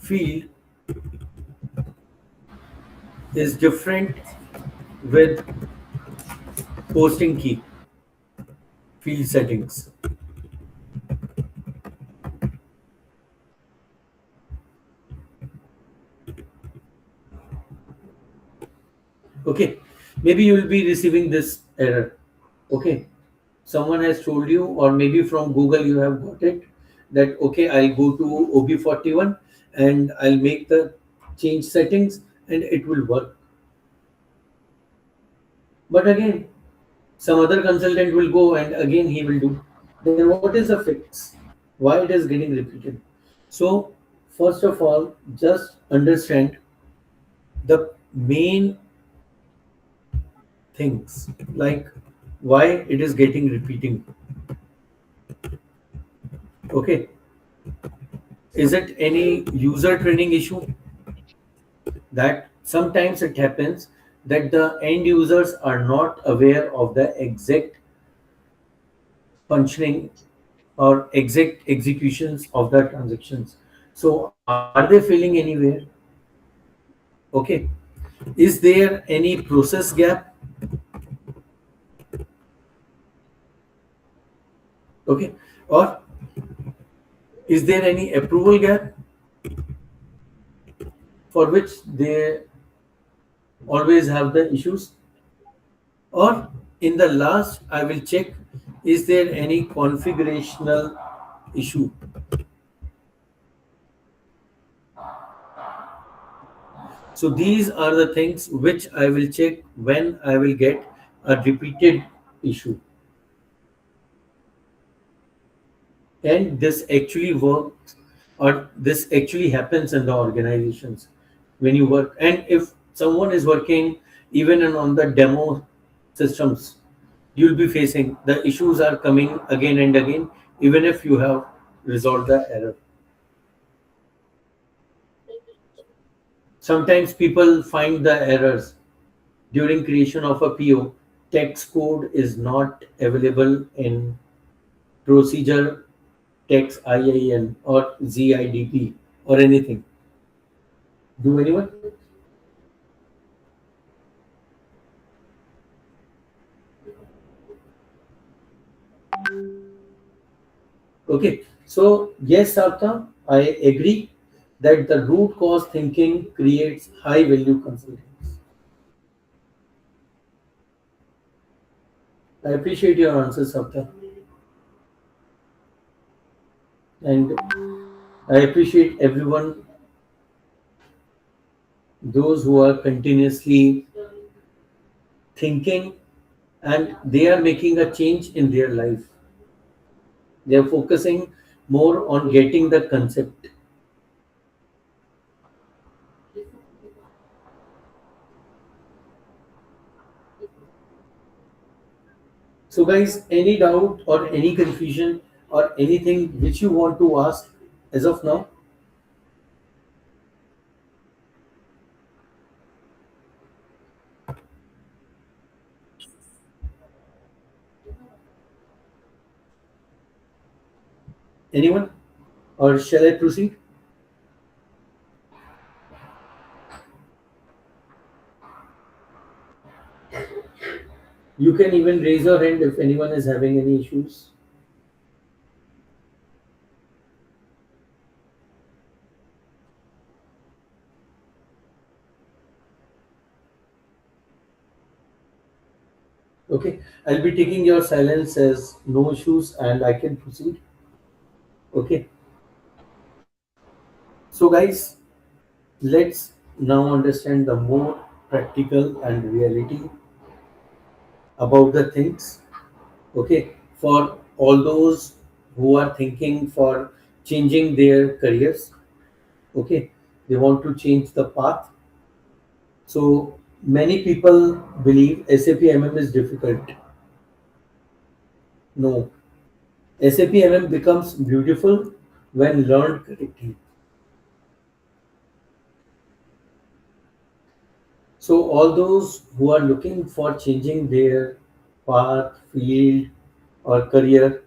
B: field is different with posting key field settings. Okay, maybe you will be receiving this error. Okay, someone has told you, or maybe from Google you have got it, that okay, I'll go to OB41 and I'll make the change settings and it will work. But again, some other consultant will go and again he will do. Then what is the fix? Why it is getting repeated? So first of all, just understand the main things, like why it is getting repeating. Okay, is it any user training issue? That sometimes it happens that the end users are not aware of the exact functioning or exact executions of the transactions. So are they failing anywhere? Okay, is there any process gap? Okay, Or is there any approval gap for which they always have the issues? Or in the last, I will check, is there any configurational issue? So these are the things which I will check when I will get a repeated issue. And this actually works, or this actually happens in the organizations when you work. And if someone is working even on the demo systems, you'll be facing the issues are coming again and again, even if you have resolved the error. Sometimes people find the errors during creation of a PO. Text code is not available in procedure text IIN or ZIDP or anything. Do anyone? Okay, so yes, Sapta, I agree that the root cause thinking creates high value consultants. I appreciate your answer, Sapta. And I appreciate everyone, those who are continuously thinking and they are making a change in their life. They are focusing more on getting the concept. So guys, any doubt or any confusion or anything which you want to ask as of now? Anyone? Or shall I proceed? You can even raise your hand if anyone is having any issues. Okay, I'll be taking your silence as no issues and I can proceed. Okay. So guys, let's now understand the more practical and reality about the things. Okay, for all those who are thinking for changing their careers, okay, they want to change the path. So many people believe SAP MM is difficult. No, SAP MM becomes beautiful when learned correctly. So all those who are looking for changing their path, field, or career,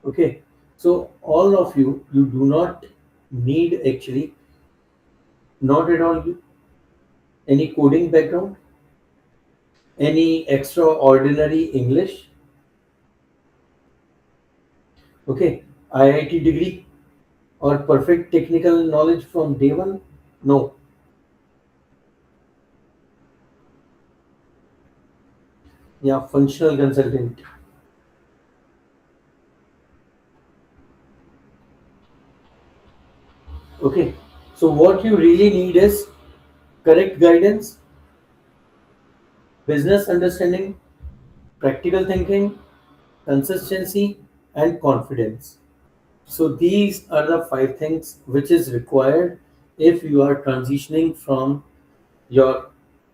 B: okay. So all of you, you do not need actually, not at all, any coding background, any extraordinary English, okay, IIT degree, or perfect technical knowledge from day one. No. Yeah, functional consultant. Okay, so what you really need is correct guidance, business understanding, practical thinking, consistency, and confidence. So these are the 5 things which is required if you are transitioning from your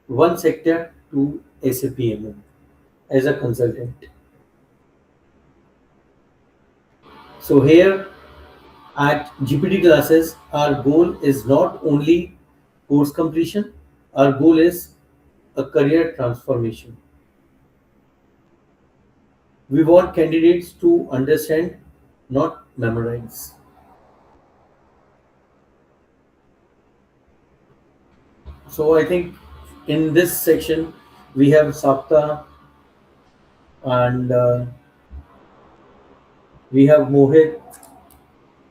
B: one sector to SAP MM as a consultant. So here at GPT classes, our goal is not only course completion, our goal is a career transformation. We want candidates to understand, not memorize. So I think in this section we have Sapta and We have Mohit,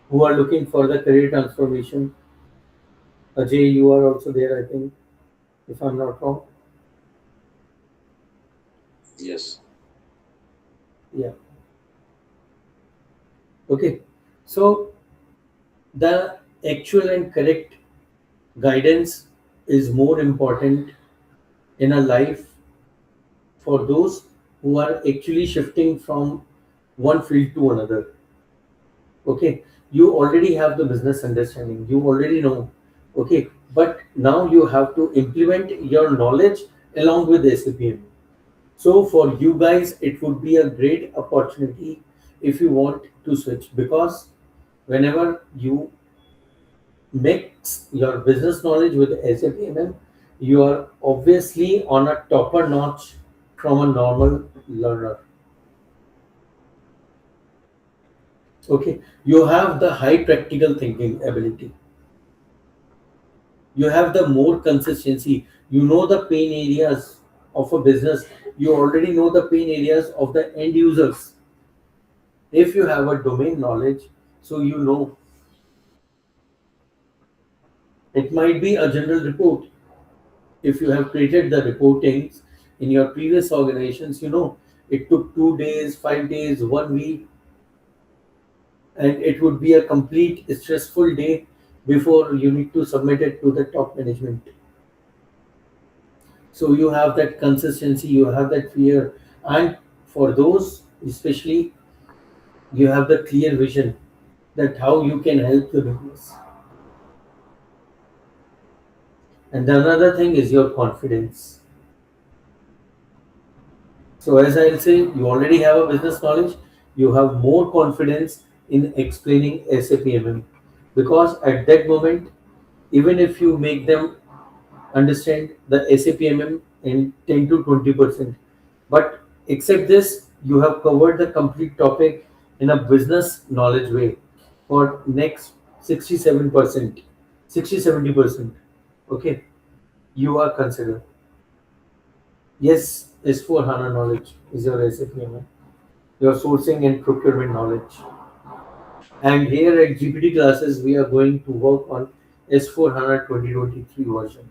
B: who are looking for the career transformation. Ajay, you are also there, I think, if I'm not wrong.
D: Yes.
B: Yeah. Okay. So the actual and correct guidance is more important in a life for those who are actually shifting from one field to another. Okay, you already have the business understanding, you already know. Okay, but now you have to implement your knowledge along with SAPM. So for you guys, it would be a great opportunity if you want to switch, because whenever you mix your business knowledge with SAP MM, you are obviously on a topper notch from a normal learner. Okay, you have the high practical thinking ability. You have the more consistency. You know the pain areas of a business. You already know the pain areas of the end users. If you have a domain knowledge, so you know it might be a general report. If you have created the reportings in your previous organizations, you know it took 2 days, 5 days, 1 week, and it would be a complete stressful day before you need to submit it to the top management. So you have that consistency, you have that fear, and for those especially, you have the clear vision that how you can help the business. And the another thing is your confidence. So as I'll say, you already have a business knowledge, you have more confidence in explaining SAP MM, because at that moment, even if you make them understand the SAP MM in 10 to 20%, but except this, you have covered the complete topic in a business knowledge way for next 67%, 60-70%. Okay, you are considered. Yes, S4 HANA knowledge is your SAP MM, your sourcing and procurement knowledge. And here at GPT classes, we are going to work on S4 HANA 2023 version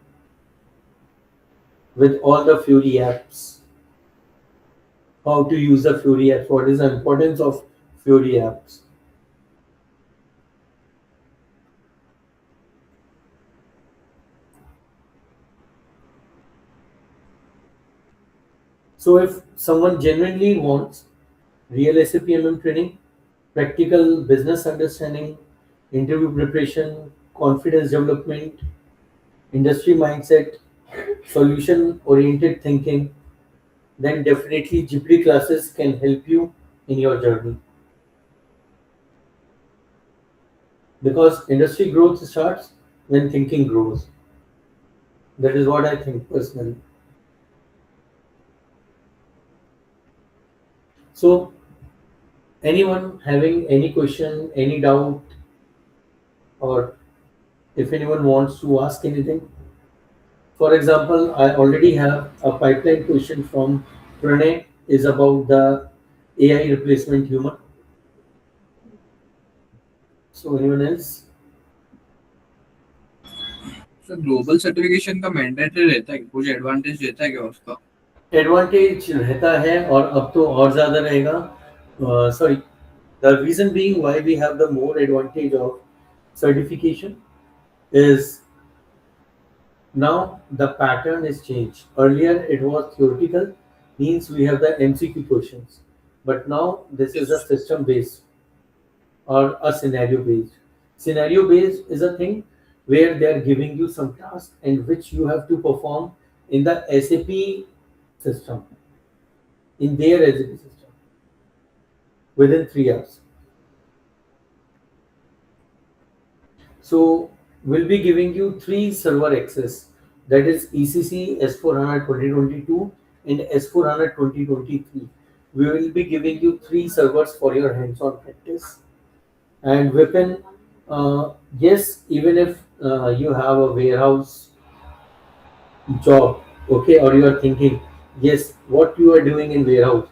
B: with all the Fury apps. How to use the Fury apps, what is the importance of Fury apps. So if someone genuinely wants real SAP MM training, practical business understanding, interview preparation, confidence development, industry mindset, solution oriented thinking, then definitely GPT classes can help you in your journey. Because industry growth starts when thinking grows. That is what I think personally. So, anyone having any question, any doubt, or if anyone wants to ask anything? For example, I already have a pipeline question from Pranay is about the AI replacement human. So anyone else?
E: Sir global certification का mandatory रहता है, कुछ advantage रहता है क्या उसका?
B: Advantage रहता है और अब तो और ज़्यादा रहेगा. Sorry, the reason being why we have the more advantage of certification is now the pattern is changed. Earlier it was theoretical, means we have the MCQ questions, but now this is a system based or a scenario based. Scenario based is a thing where they are giving you some task and which you have to perform in the SAP system, in their SAP system within 3 hours. So we'll be giving you 3 server access, that is ECC S4HANA 2022 and S4HANA 2023. We will be giving you 3 servers for your hands-on practice. And within, yes, even if you have a warehouse job, okay, or you are thinking, yes, what you are doing in warehouse,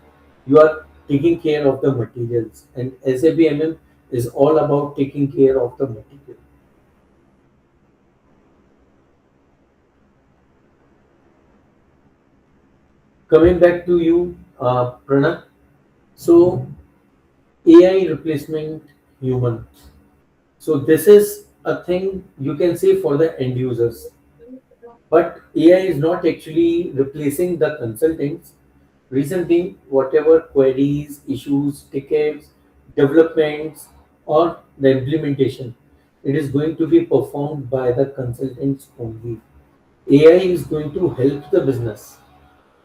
B: you are taking care of the materials, and SAP MM is all about taking care of the material. Coming back to you, Pranav. So AI replacement human. So this is a thing you can say for the end users, but AI is not actually replacing the consultants. Reason being, whatever queries, issues, tickets, developments, or the implementation, it is going to be performed by the consultants only. AI is going to help the business.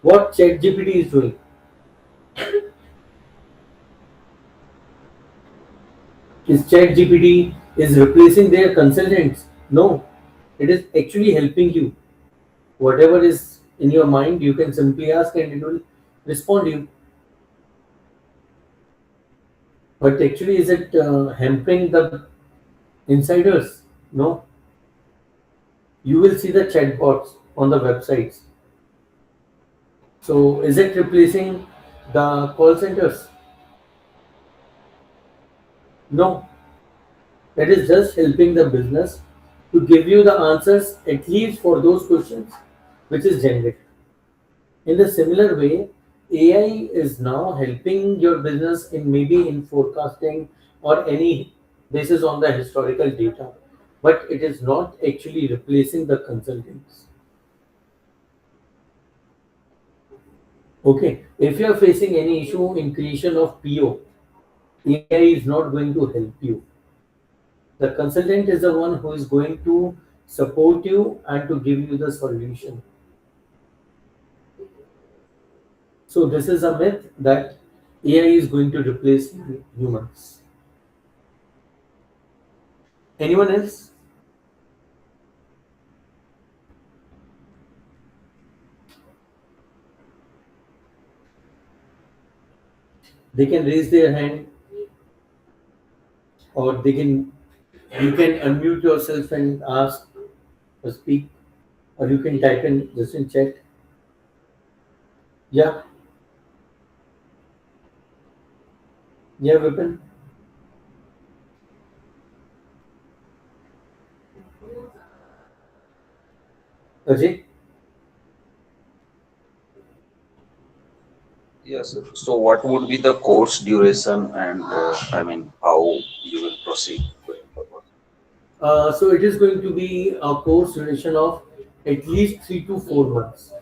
B: What ChatGPT is doing? Is ChatGPT is replacing their consultants? No, it is actually helping you. Whatever is in your mind, you can simply ask and it will respond to you. But actually, is it hampering the insiders? No. You will see the chatbots on the websites. So, is it replacing the call centers? No. It is just helping the business to give you the answers at least for those questions which is generic. In the similar way, AI is now helping your business in maybe in forecasting or any basis on the historical data, but it is not actually replacing the consultants. Okay, if you are facing any issue in creation of PO, AI is not going to help you. The consultant is the one who is going to support you and to give you the solution. So this is a myth that AI is going to replace humans. Anyone else? They can raise their hand, or they can you can unmute yourself and ask or speak, or you can type in just in chat. Yeah, yeah, Vipin. Ajay.
D: Yes, sir. So what would be the course duration and I mean, how you will proceed going forward?
B: So it is going to be a course duration of at least 3 to 4 months.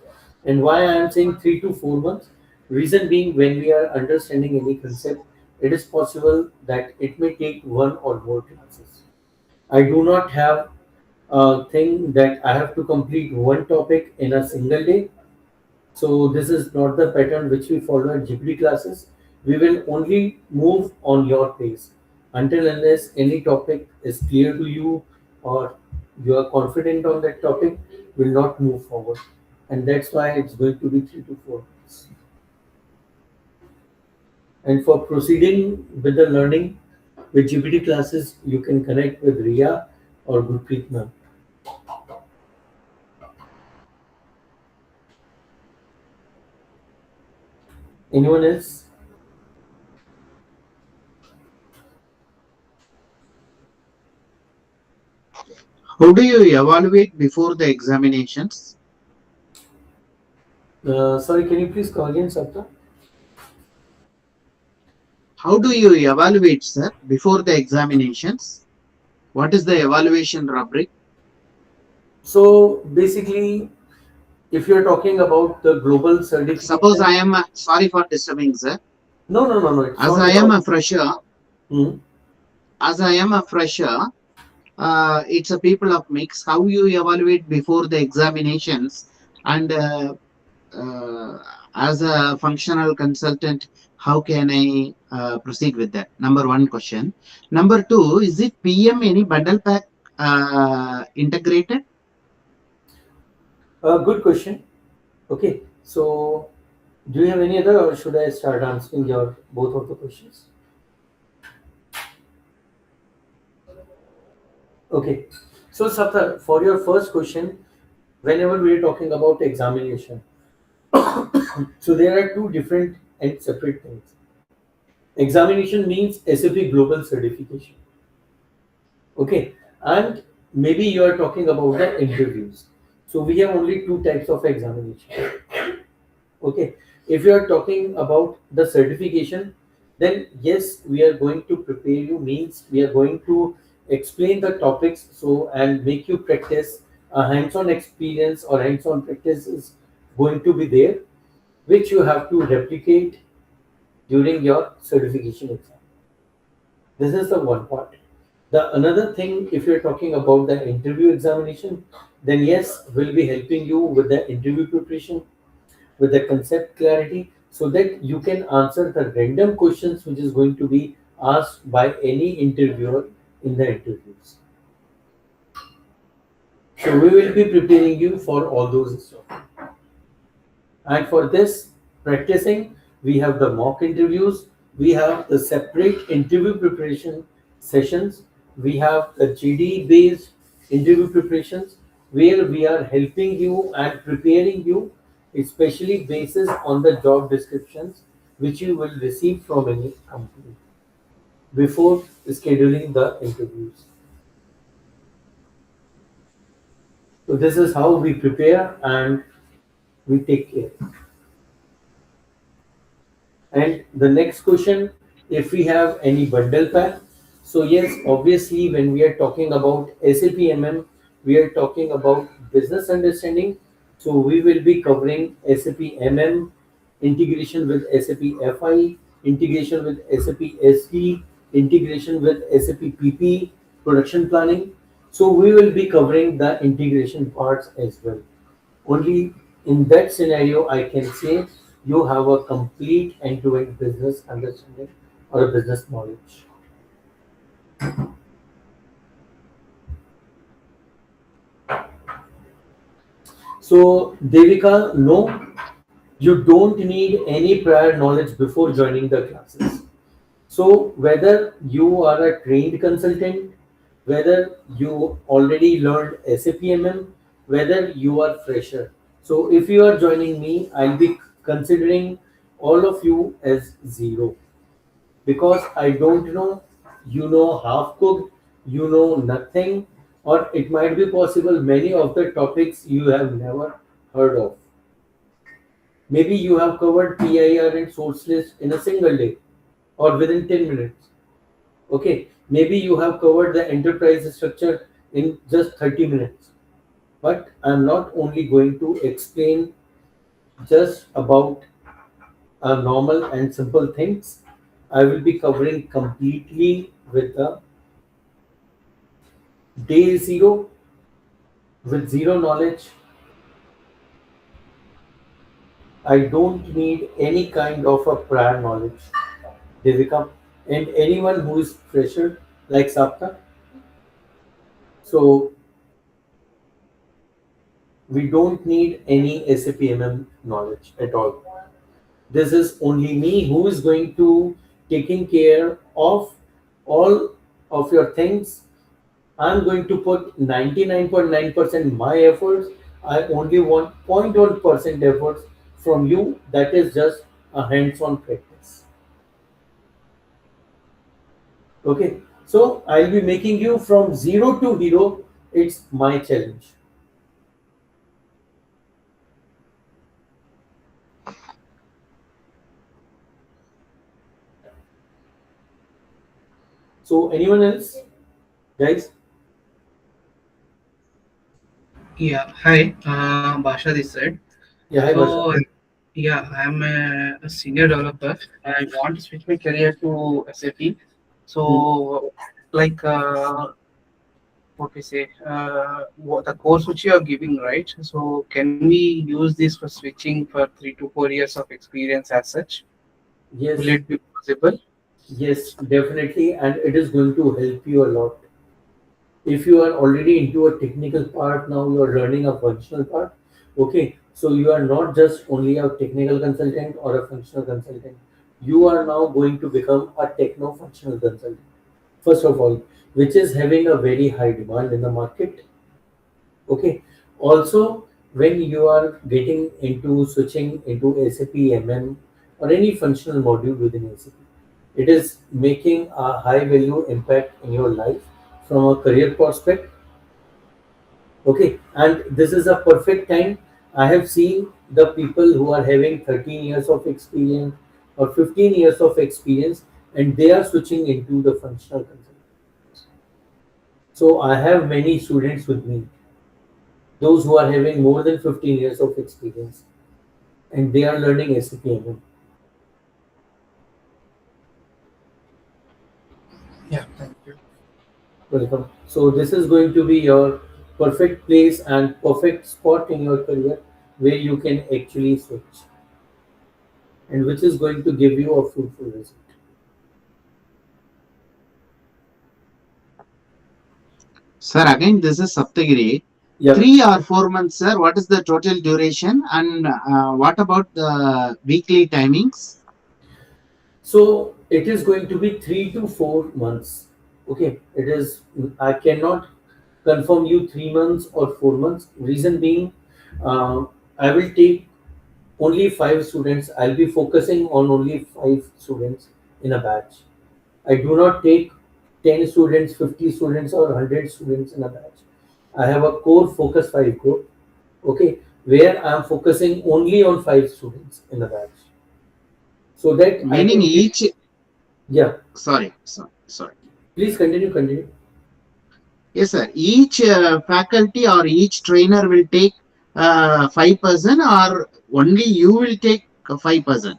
B: And why I am saying 3 to 4 months? Reason being, when we are understanding any concept, it is possible that it may take one or more classes. I do not have a thing that I have to complete one topic in a single day. So this is not the pattern which we follow at GPT classes. We will only move on your pace until unless any topic is clear to you or you are confident on that topic, will not move forward. And that's why it's going to be 3 to 4 months. And for proceeding with the learning with GPT classes, you can connect with Ria or Gurpreet Mam. Anyone else?
C: How do you evaluate before the examinations?
B: Sorry, can you please come again, Sapta?
C: How do you evaluate, sir, before the examinations? What is the evaluation rubric?
B: So basically, if you're talking about the global certification,
C: Suppose I am, sorry for disturbing, sir.
B: no. It's
C: As
B: not
C: I am
B: about-
C: a fresher,
B: Hmm.
C: as I am a fresher, it's a people of mix. How you evaluate before the examinations, and as a functional consultant, how can I proceed with that? Number one question. Number two, is it PM any bundle pack integrated?
B: Good question. Okay, so do you have any other, or should I start answering your both of the questions? Okay, so Sapta, for your first question, whenever we are talking about examination, so there are two different and separate things. Examination means SAP Global Certification. Okay, and maybe you are talking about the interviews. So we have only two types of examination. Okay, if you are talking about the certification, then yes, we are going to prepare you, means we are going to explain the topics so and make you practice. A hands-on experience or hands-on practice is going to be there, which you have to replicate during your certification exam. This is the one part. The another thing, if you're talking about the interview examination, then yes, we'll be helping you with the interview preparation, with the concept clarity, so that you can answer the random questions which is going to be asked by any interviewer in the interviews. So we will be preparing you for all those stuff. And for this practicing, we have the mock interviews, we have the separate interview preparation sessions, we have the GD based interview preparations where we are helping you and preparing you, especially basis on the job descriptions which you will receive from any company before scheduling the interviews. So this is how we prepare and we take care. And the next question, if we have any bundle pack. So yes, obviously when we are talking about SAP MM, we are talking about business understanding. So we will be covering SAP MM, integration with SAP FI, integration with SAP SD, integration with SAP PP, production planning. So we will be covering the integration parts as well. Only in that scenario, I can say you have a complete end-to-end business understanding or a business knowledge. So, Devika, no, you don't need any prior knowledge before joining the classes. So, whether you are a trained consultant, whether you already learned SAP MM, whether you are fresher. So, if you are joining me, I'll be considering all of you as zero because I don't know, you know half cooked, you know nothing, or it might be possible many of the topics you have never heard of. Maybe you have covered PIR and source list in a single day or within 10 minutes. Okay, maybe you have covered the enterprise structure in just 30 minutes. But I'm not only going to explain just about normal and simple things. I will be covering completely with the day zero, with zero knowledge. I don't need any kind of a prior knowledge. Devika, and anyone who is fresher like Sapta. So we don't need any SAP MM knowledge at all. This is only me who is going to taking care of all of your things. I'm going to put 99.9% my efforts. I only want 0.1% efforts from you. That is just a hands-on practice. Okay. So I'll be making you from zero to hero. It's my challenge. So anyone else, guys?
I: Yeah, hi, Basha this side.
B: Yeah, hi, Basha.
I: So, yeah, I'm a senior developer. I want to switch my career to SAP. So, like, what we say, what the course which you are giving, right? So, can we use this for switching for 3 to 4 years of experience as such?
B: Yes,
I: Will it be possible?
B: yes, definitely, and it is going to help you a lot. If you are already into a technical part, now you are learning a functional part. Okay, so you are not just only a technical consultant or a functional consultant. You are now going to become a techno-functional consultant. First of all, which is having a very high demand in the market. Okay. Also, when you are getting into switching into SAP MM or any functional module within SAP, It is making a high value impact in your life from a career perspective. Okay, and this is a perfect time. I have seen the people who are having 13 years of experience or 15 years of experience, and they are switching into the functional consultant. So I have many students with me, those who are having more than 15 years of experience, and they are learning SAP MM.
H: Yeah, thank you.
B: Welcome. So this is going to be your perfect place and perfect spot in your career where you can actually switch, and which is going to give you a fruitful result.
C: Sir, again, this is Saptagiri.
B: Yeah.
C: 3 or 4 months, sir. What is the total duration? And what about the weekly timings?
B: So it is going to be 3 to 4 months. Okay, it is. I cannot confirm you 3 months or 4 months. Reason being, I will take only 5 students. I'll be focusing on only 5 students in a batch. I do not take 10 students, 50 students, or 100 students in a batch. I have a core focus 5 group. Okay, where I am focusing only on 5 students in a batch. So that I
C: Meaning
B: can
C: each,
B: yeah.
C: sorry.
B: Please continue.
C: Yes, sir. Each faculty or each trainer will take 5% or only you will take 5%?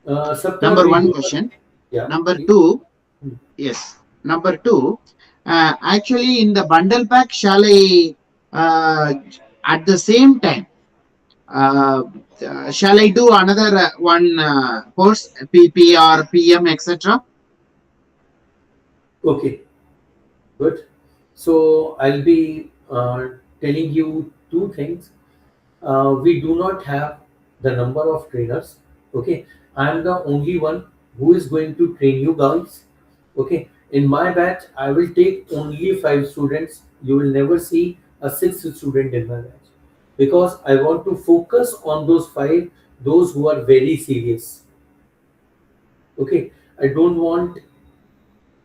B: Sapna,
C: Number
B: we
C: one
B: do not.
C: question.
B: Yeah.
C: Number
B: please.
C: two, yes. Number two, actually in the bundle pack, shall I at the same time, shall I do another one course, PP or PM, etc.?
B: Okay. Good. So I'll be telling you 2 things. We do not have the number of trainers. Okay, I am the only one who is going to train you guys. Okay, in my batch, I will take only 5 students. You will never see a sixth student in my batch because I want to focus on those 5, those who are very serious. Okay, I don't want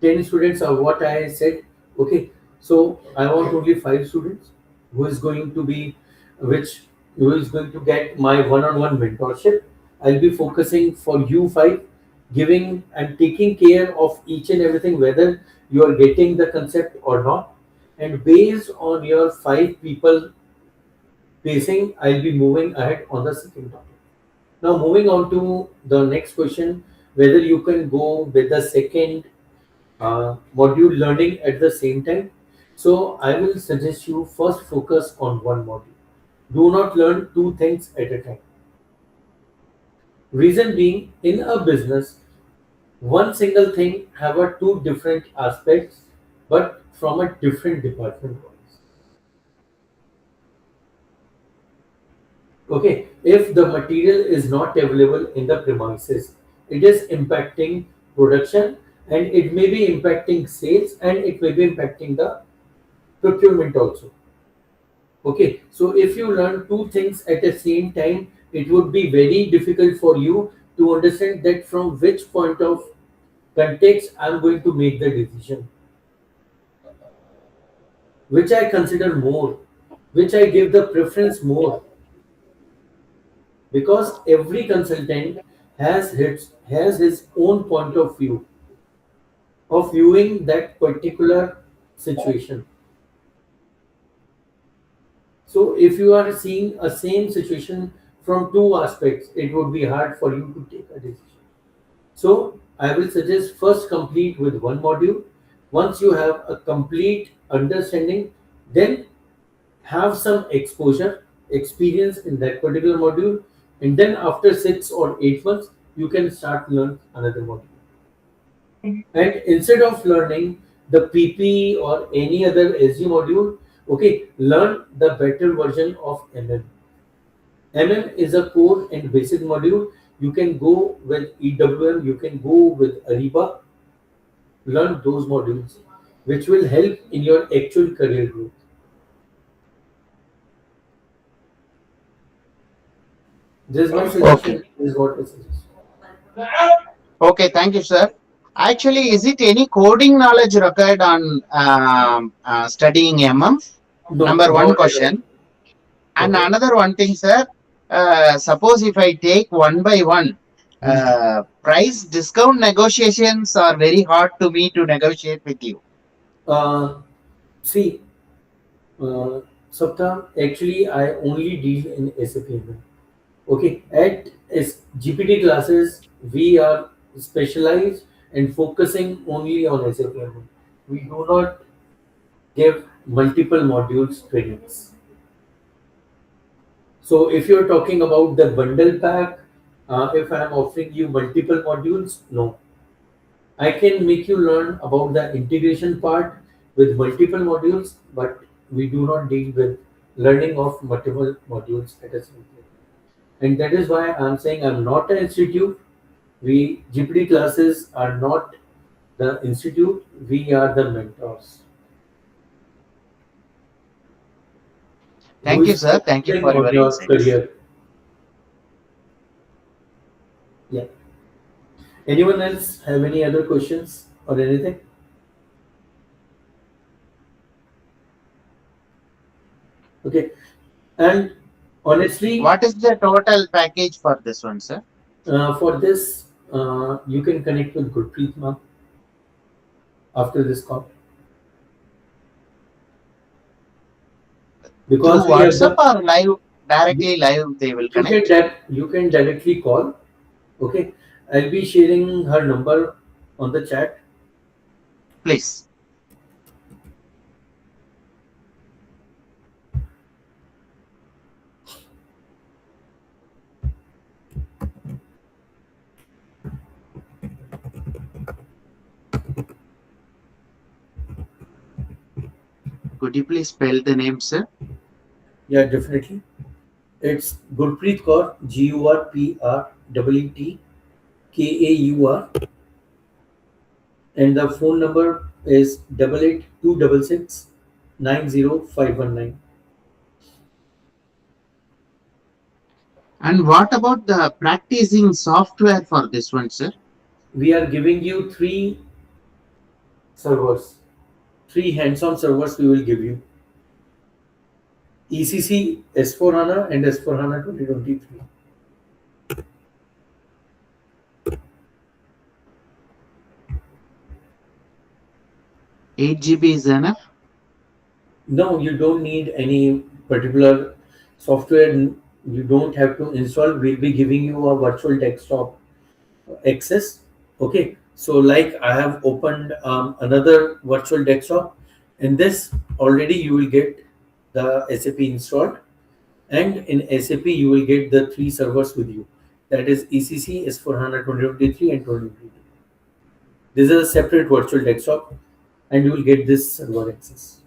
B: 10 students are what I said. Okay, so I want only 5 students who is going to be which who is going to get my one-on-one mentorship. I'll be focusing for you 5, giving and taking care of each and everything, whether you are getting the concept or not. And based on your 5 people pacing, I'll be moving ahead on the second topic. Now, moving on to the next question, whether you can go with the second module learning at the same time. So I will suggest you first focus on one module. Do not learn 2 things at a time. Reason being, in a business, one single thing have a 2 different aspects, but from a different department. Okay, if the material is not available in the premises, it is impacting production, and it may be impacting sales, and it may be impacting the procurement also. Okay, so if you learn 2 things at the same time, it would be very difficult for you to understand that from which point of context I'm going to make the decision, which I consider more, which I give the preference more, because every consultant has his own point of view of viewing that particular situation. So if you are seeing a same situation from 2 aspects, it would be hard for you to take a decision. So I will suggest first complete with one module. Once you have a complete understanding, then have some exposure, experience in that particular module, and then after 6 or 8 months, you can start learn another module. And instead of learning the PP or any other SG module, okay, learn the better version of MM. MM is a core and basic module. You can go with EWM, you can go with Ariba. Learn those modules, which will help in your actual career growth. This is my
C: Okay.
B: suggestion. This is what I suggest.
C: Okay, thank you, sir. Actually, is it any coding knowledge required on studying MM?
B: No,
C: Number one
B: not at all.
C: question. And
B: Okay.
C: another one thing, sir. Suppose if I take one by one, price discount negotiations are very hard to me to negotiate with you.
B: See, Saptam, actually, I only deal in SAP MM. Okay, at GPT classes, we are specialized and focusing only on SAP MM. We do not give multiple modules trainings. So if you're talking about the bundle pack, if I'm offering you multiple modules, no. I can make you learn about the integration part with multiple modules, but we do not deal with learning of multiple modules at a same time. And that is why I'm saying I'm not an institute. We GPT classes are not the institute. We are the mentors.
C: Thank you, sir. Thank you for
B: On
C: your
B: your
C: insights.
B: career. Yeah. Anyone else have any other questions or anything? Okay. And honestly,
C: What is the total package for this one, sir?
B: for this, you can connect with Gurpreet Mam after this call.
C: Through
B: Because we have
C: WhatsApp or live, directly live, they will
B: you can
C: connect.
B: you can directly call. Okay, I'll be sharing her number on the chat.
C: Please. Could you please spell the name, sir?
B: Yeah, definitely. It's Gurpreet Kaur, GURPREETKAUR, and the phone number is 882666 90519.
C: And what about the practicing software for this one, sir?
B: We are giving you three servers, three hands-on servers. We will give you ECC, S4 HANA, and S4 HANA 2023.
C: 8 GB is enough?
B: No, you don't need any particular software. You don't have to install. We'll be giving you a virtual desktop access. Okay, so like I have opened another virtual desktop. In this already you will get the SAP installed, and in SAP you will get the three servers with you. That is ECC, S4 HANA 2023 and 2022. This is a separate virtual desktop, and you will get this server access.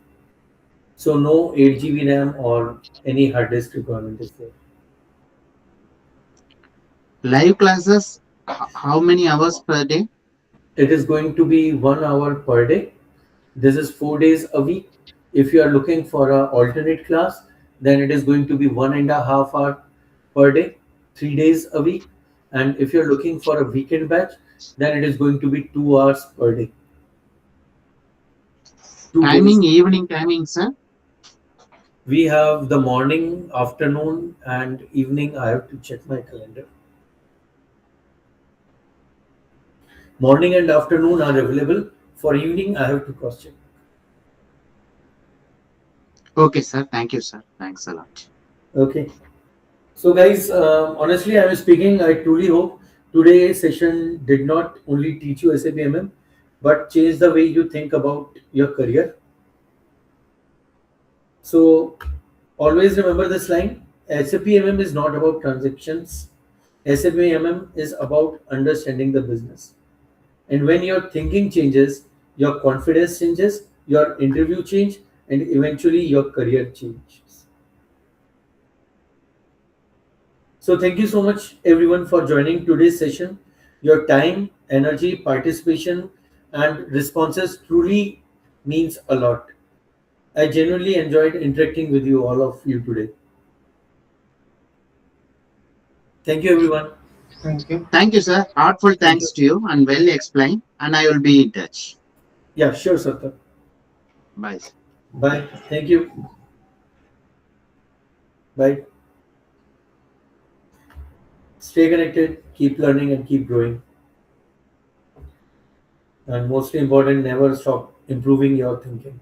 B: So no 8 GB RAM or any hard disk requirement is there.
C: Live classes, how many hours per day?
B: It is going to be 1 hour per day. This is 4 days a week. If you are looking for an alternate class, then it is going to be 1.5 hour per day, 3 days a week. And if you're looking for a weekend batch, then it is going to be 2 hours per day. 2
C: Timing,
B: days.
C: evening timing, sir?
B: We have the morning, afternoon, and evening. I have to check my calendar. Morning and afternoon are available. For evening, I have to cross check.
C: Okay, sir. Thank you, sir. Thanks a lot.
B: Okay. So guys, honestly, I was speaking. I truly hope today's session did not only teach you SAP MM, but change the way you think about your career. So always remember this line: SAP MM is not about transactions. SAP MM is about understanding the business. And when your thinking changes, your confidence changes, your interview change, and eventually your career changes. So thank you so much everyone for joining today's session. Your time, energy, participation, and responses truly means a lot. I genuinely enjoyed interacting with you, all of you today. Thank you everyone.
I: Thank you.
C: Thank you, sir. Heartful thanks to you and well explained. And I will be in touch.
B: Yeah, sure, Satyam.
C: Bye, sir.
B: Bye. Thank you. Bye. Stay connected, keep learning, and keep growing. And mostly important, never stop improving your thinking.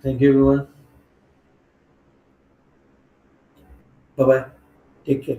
B: Thank you, everyone. Bye bye. Take care.